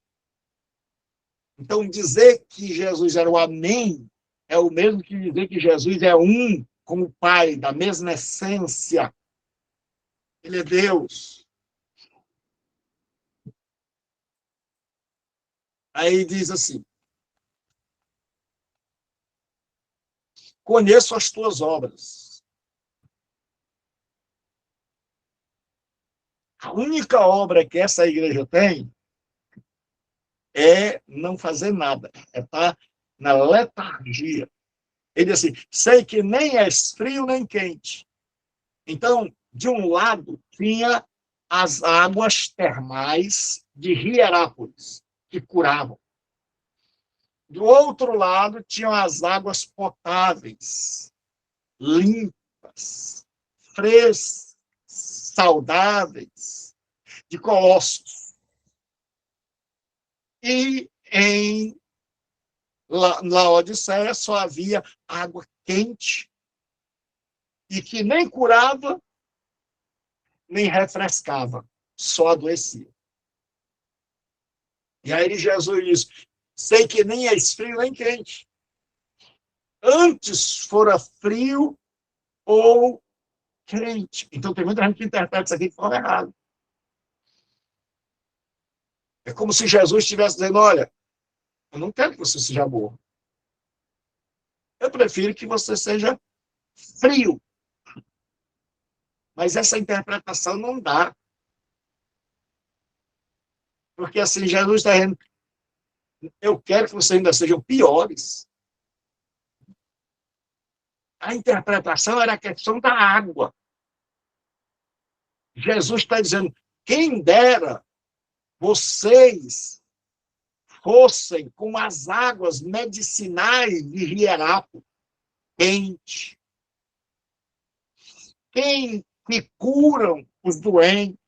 Então, dizer que Jesus era o Amém é o mesmo que dizer que Jesus é um com o Pai, da mesma essência. Ele é Deus. Aí diz assim, conheço as tuas obras. A única obra que essa igreja tem é não fazer nada, é estar na letargia. Ele diz assim, sei que nem és frio nem quente. Então, de um lado, tinha as águas termais de Hierápolis, que curavam. Do outro lado, tinham as águas potáveis, limpas, frescas, saudáveis, de Colossos. E em Laodiceia só havia água quente e que nem curava, nem refrescava, só adoecia. E aí Jesus diz, sei que nem és frio nem quente. Antes fora frio ou quente. Então tem muita gente que interpreta isso aqui de forma errada. É como se Jesus estivesse dizendo, olha, eu não quero que você seja morno. Eu prefiro que você seja frio. Mas essa interpretação não dá. Porque assim, Jesus está dizendo, eu quero que vocês ainda sejam piores. A interpretação era a questão da água. Jesus está dizendo, quem dera vocês fossem como as águas medicinais de Hierápolis, quente, que curam os doentes,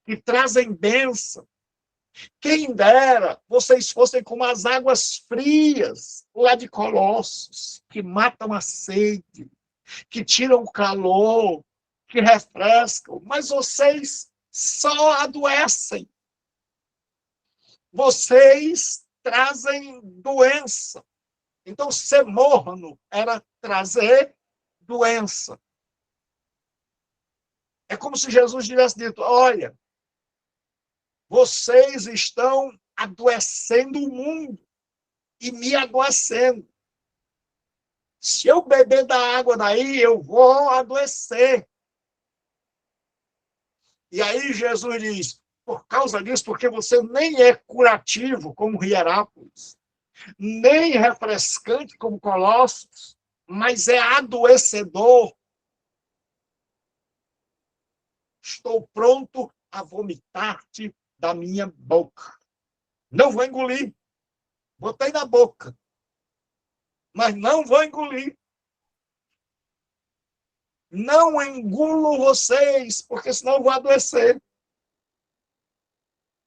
que trazem bênção. Quem dera vocês fossem como as águas frias lá de Colossos, que matam a sede, que tiram o calor, que refrescam, mas vocês só adoecem. Vocês trazem doença. Então, ser morno era trazer doença. É como se Jesus tivesse dito, olha, vocês estão adoecendo o mundo e me adoecendo. Se eu beber da água daí, eu vou adoecer. E aí Jesus diz, por causa disso, porque você nem é curativo como Hierápolis, nem refrescante como Colossos, mas é adoecedor. Estou pronto a vomitar-te da minha boca. Não vou engolir. Botei na boca. Mas não vou engolir. Não engulo vocês, porque senão eu vou adoecer.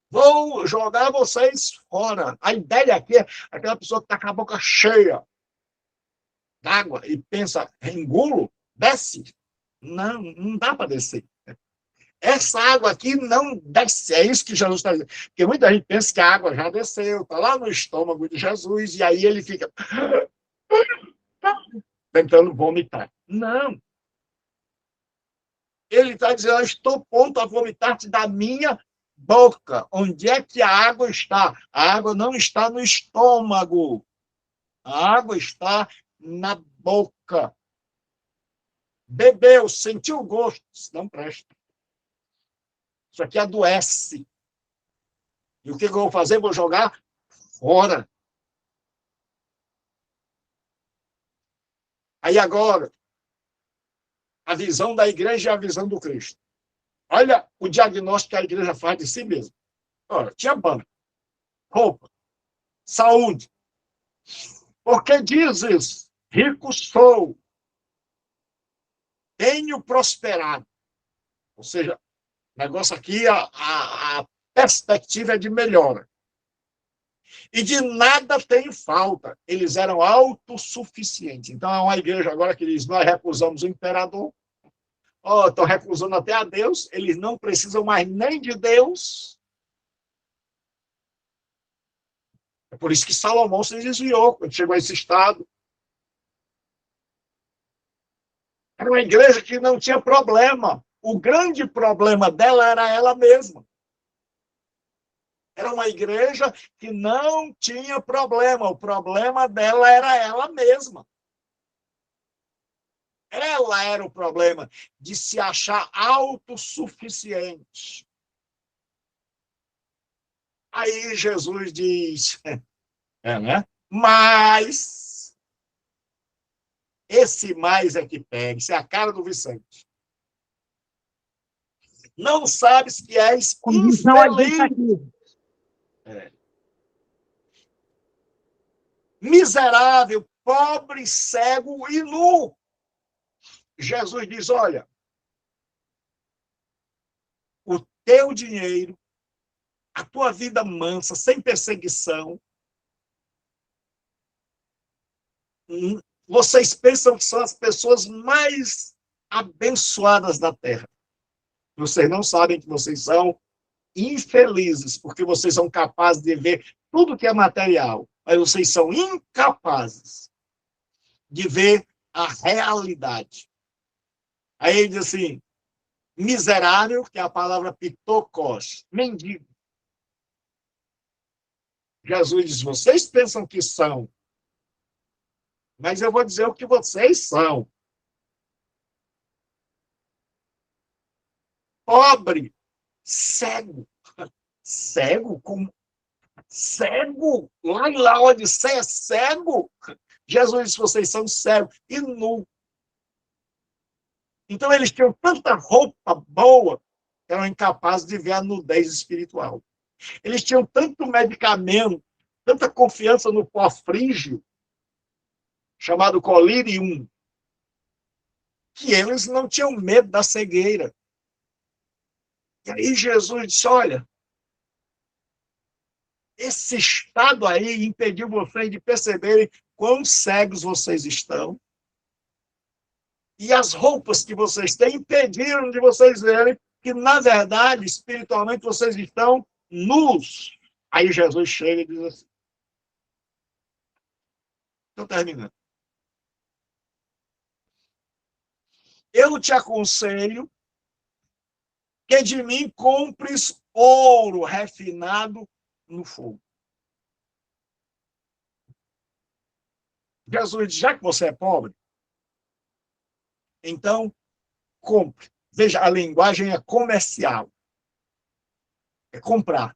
Vou jogar vocês fora. A ideia aqui é aquela pessoa que está com a boca cheia d'água e pensa, engulo, desce. Não, não dá para descer. Essa água aqui não desce. É isso que Jesus está dizendo. Porque muita gente pensa que a água já desceu, está lá no estômago de Jesus, e aí ele fica tentando vomitar. Não. Ele está dizendo, eu estou pronto a vomitar-te da minha boca. Onde é que a água está? A água não está no estômago. A água está na boca. Bebeu, sentiu o gosto. Não presta. Isso aqui adoece. E o que eu vou fazer? Vou jogar fora. Aí agora, a visão da igreja é a visão do Cristo. Olha o diagnóstico que a igreja faz de si mesma. Olha, tinha banco, roupa, saúde. Porque dizes, rico sou, tenho prosperado. Ou seja, o negócio aqui, a perspectiva é de melhora. E de nada tem falta. Eles eram autossuficientes. Então, é uma igreja agora que diz, nós recusamos o imperador, estão recusando até a Deus, eles não precisam mais nem de Deus. É por isso que Salomão se desviou, quando chegou a esse estado. Era uma igreja que não tinha problema. O grande problema dela era ela mesma. Era uma igreja que não tinha problema. O problema dela era ela mesma. Ela era o problema de se achar autossuficiente. Aí Jesus diz, né? Mas esse mais é que pega, isso é a cara do Vicente. Não sabes que és infeliz. Miserável, pobre, cego e nu. Jesus diz, olha, o teu dinheiro, a tua vida mansa, sem perseguição, vocês pensam que são as pessoas mais abençoadas da terra. Vocês não sabem que vocês são infelizes, porque vocês são capazes de ver tudo que é material, mas vocês são incapazes de ver a realidade. Aí ele diz assim, miserável, que é a palavra pitocos, mendigo. Jesus diz, vocês pensam que são, mas eu vou dizer o que vocês são. Pobre, cego. Cego? Como? Cego? Lá em Laodiceia, cego? Jesus disse, vocês são cegos e nu. Então, eles tinham tanta roupa boa que eram incapazes de ver a nudez espiritual. Eles tinham tanto medicamento, tanta confiança no pó frígio, chamado colírium, que eles não tinham medo da cegueira. E aí Jesus disse, olha, esse estado aí impediu vocês de perceberem quão cegos vocês estão. E as roupas que vocês têm impediram de vocês verem que, na verdade, espiritualmente, vocês estão nus. Aí Jesus chega e diz assim, estou terminando. Eu te aconselho que de mim compres ouro refinado no fogo. Jesus diz, já que você é pobre, então compre. Veja, a linguagem é comercial. É comprar.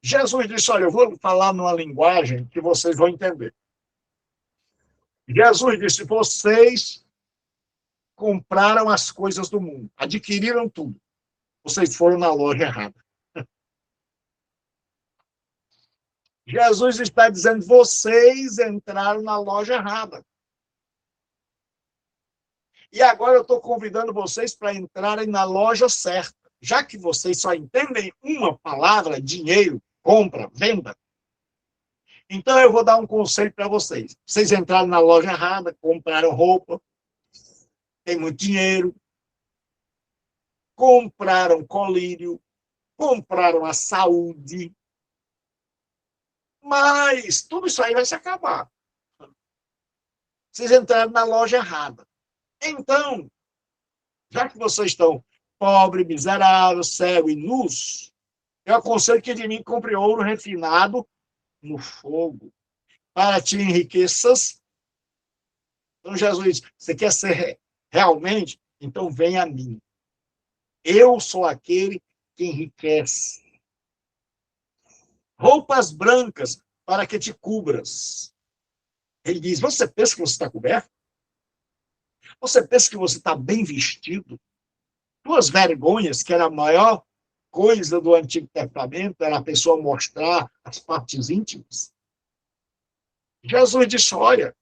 Jesus disse, olha, eu vou falar numa linguagem que vocês vão entender. Jesus disse, vocês compraram as coisas do mundo, adquiriram tudo. Vocês foram na loja errada. Jesus está dizendo, vocês entraram na loja errada. E agora eu estou convidando vocês para entrarem na loja certa. Já que vocês só entendem uma palavra, dinheiro, compra, venda. Então eu vou dar um conselho para vocês. Vocês entraram na loja errada, compraram roupa, tem muito dinheiro, compraram colírio, compraram a saúde, mas tudo isso aí vai se acabar. Vocês entraram na loja errada. Então, já que vocês estão pobres, miseráveis, cegos e nus, eu aconselho que de mim compre ouro refinado no fogo, para te enriqueças. Então Jesus diz, você quer ser realmente? Então venha a mim. Eu sou aquele que enriquece. Roupas brancas para que te cubras. Ele diz, você pensa que você está coberto? Você pensa que você está bem vestido? Tuas vergonhas, que era a maior coisa do Antigo Testamento, era a pessoa mostrar as partes íntimas. Jesus disse, olha,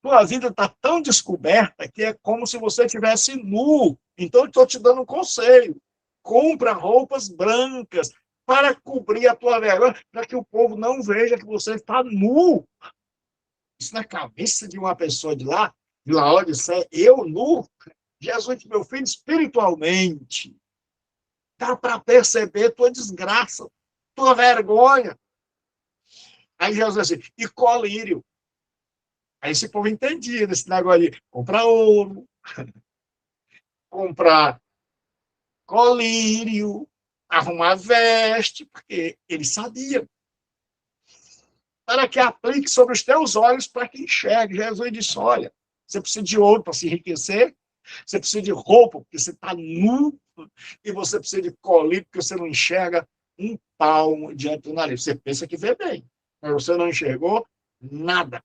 tua vida está tão descoberta que é como se você estivesse nu. Então, eu estou te dando um conselho. Compra roupas brancas para cobrir a tua vergonha, para que o povo não veja que você está nu. Isso na cabeça de uma pessoa de lá, de Laodiceia, eu nu? Jesus, meu filho, espiritualmente, dá para perceber tua desgraça, tua vergonha. Aí Jesus diz assim, e colírio. Aí esse povo entendia desse negócio de comprar ouro, comprar colírio, arrumar veste, porque eles sabiam. Para que aplique sobre os teus olhos para que enxergue. Jesus disse, olha, você precisa de ouro para se enriquecer, você precisa de roupa porque você está nu, e você precisa de colírio porque você não enxerga um palmo diante do nariz. Você pensa que vê bem, mas você não enxergou nada.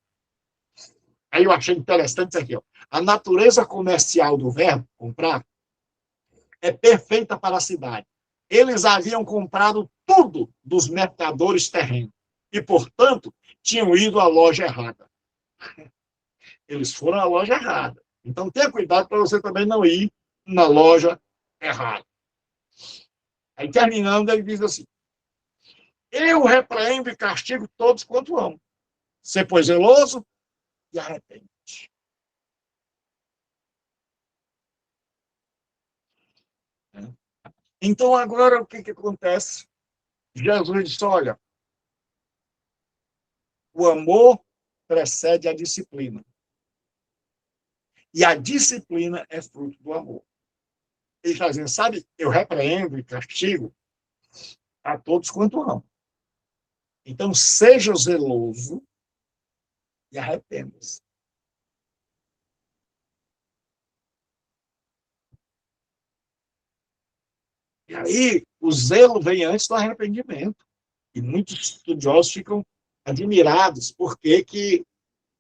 Aí eu achei interessante isso aqui. Ó. A natureza comercial do verbo, comprar, é perfeita para a cidade. Eles haviam comprado tudo dos mercadores terrenos e, portanto, tinham ido à loja errada. Eles foram à loja errada. Então, tenha cuidado para você também não ir na loja errada. Aí, terminando, ele diz assim, eu repreendo e castigo todos quanto amo. Ser, pois, zeloso e arrepende. Então, agora, o que acontece? Jesus disse, olha, o amor precede a disciplina. E a disciplina é fruto do amor. Ele está dizendo, sabe, eu repreendo e castigo a todos quanto amo. Então, seja zeloso e arrependa-se. E aí, o zelo vem antes do arrependimento. E muitos estudiosos ficam admirados porque que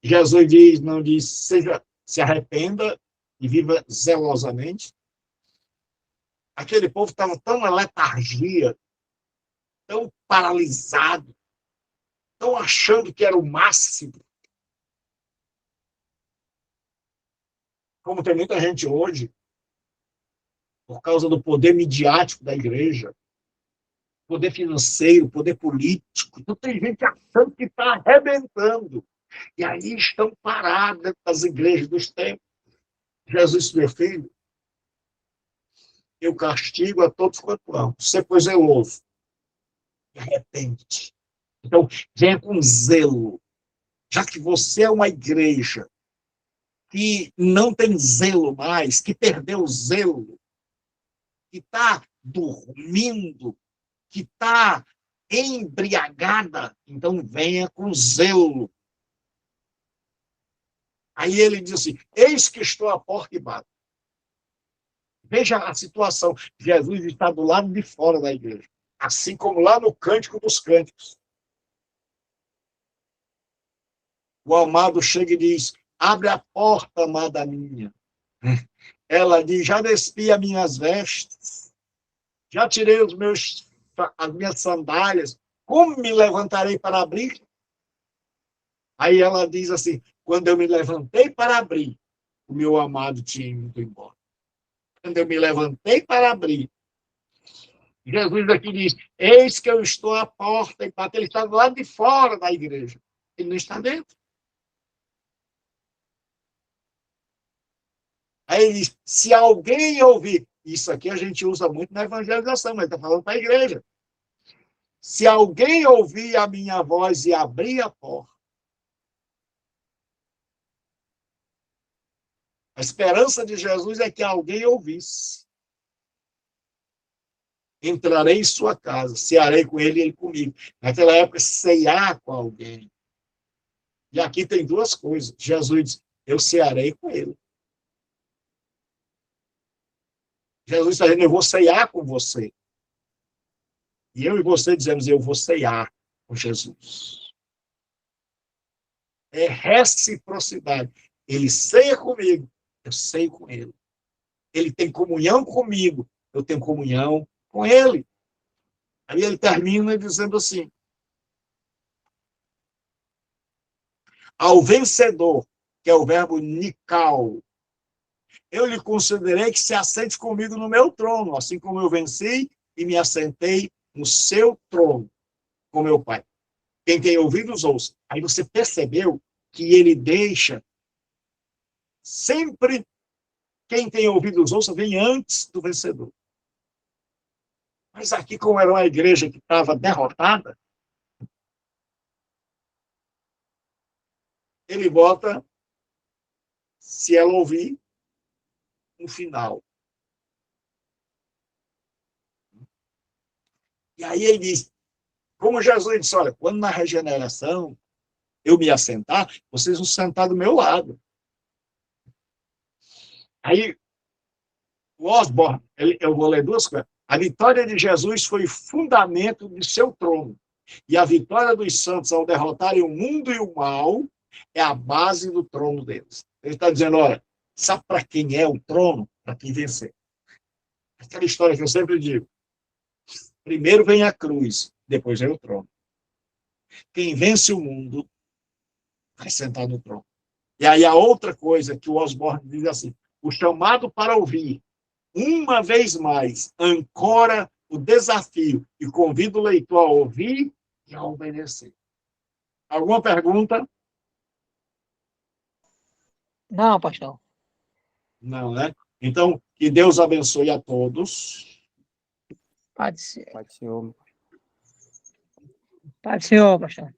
Jesus diz, não diz, seja, se arrependa e viva zelosamente. Aquele povo estava tão na letargia, tão paralisado, tão achando que era o máximo. Como tem muita gente hoje, por causa do poder midiático da igreja, poder financeiro, poder político. Então tem gente achando que está arrebentando. E aí estão paradas das igrejas dos tempos. Jesus, meu filho, eu castigo a todos quanto amo. Você, pois, eu ouvo. E arrepende. Então, venha com zelo. Já que você é uma igreja que não tem zelo mais, que perdeu o zelo, que está dormindo, que está embriagada, então venha com zelo. Aí ele diz assim, eis que estou à porta e bato. Veja a situação. Jesus está do lado de fora da igreja. Assim como lá no Cântico dos Cânticos. O amado chega e diz, abre a porta, amada minha. Ela diz, já despi as minhas vestes, já tirei as minhas sandálias, como me levantarei para abrir? Aí ela diz assim, quando eu me levantei para abrir, o meu amado tinha ido embora. Quando eu me levantei para abrir, Jesus aqui diz, eis que eu estou à porta e bato. Ele está do lado de fora da igreja. Ele não está dentro. Aí ele diz, se alguém ouvir, isso aqui a gente usa muito na evangelização, mas está falando para a igreja. Se alguém ouvir a minha voz e abrir a porta, a esperança de Jesus é que alguém ouvisse. Entrarei em sua casa, cearei com ele e ele comigo. Naquela época, cear com alguém. E aqui tem duas coisas. Jesus diz, eu cearei com ele. Jesus está dizendo, eu vou cear com você. E eu e você dizemos, eu vou cear com Jesus. É reciprocidade. Ele ceia comigo, eu ceio com ele. Ele tem comunhão comigo, eu tenho comunhão com ele. Aí ele termina dizendo assim, ao vencedor, que é o verbo nikao, eu lhe considerei que se assente comigo no meu trono, assim como eu venci e me assentei no seu trono, com meu Pai. Quem tem ouvidos, ouça. Aí você percebeu que ele deixa sempre quem tem ouvidos, ouça, vem antes do vencedor. Mas aqui, como era uma igreja que estava derrotada, ele bota, se ela ouvir, no final. E aí ele diz, como Jesus disse, olha, quando na regeneração eu me assentar, vocês vão sentar do meu lado. Aí, o Osborne, eu vou ler duas coisas. A vitória de Jesus foi o fundamento de seu trono. E a vitória dos santos ao derrotarem o mundo e o mal é a base do trono deles. Ele está dizendo, olha, sabe para quem é o trono? Para quem vencer. Aquela história que eu sempre digo. Primeiro vem a cruz, depois vem o trono. Quem vence o mundo vai sentar no trono. E aí a outra coisa que o Osborne diz assim, o chamado para ouvir, uma vez mais, ancora o desafio e convida o leitor a ouvir e a obedecer. Alguma pergunta? Não, pastor. Não, né? Então, que Deus abençoe a todos. Pode ser. Pai do Senhor. Pode ser, pastor.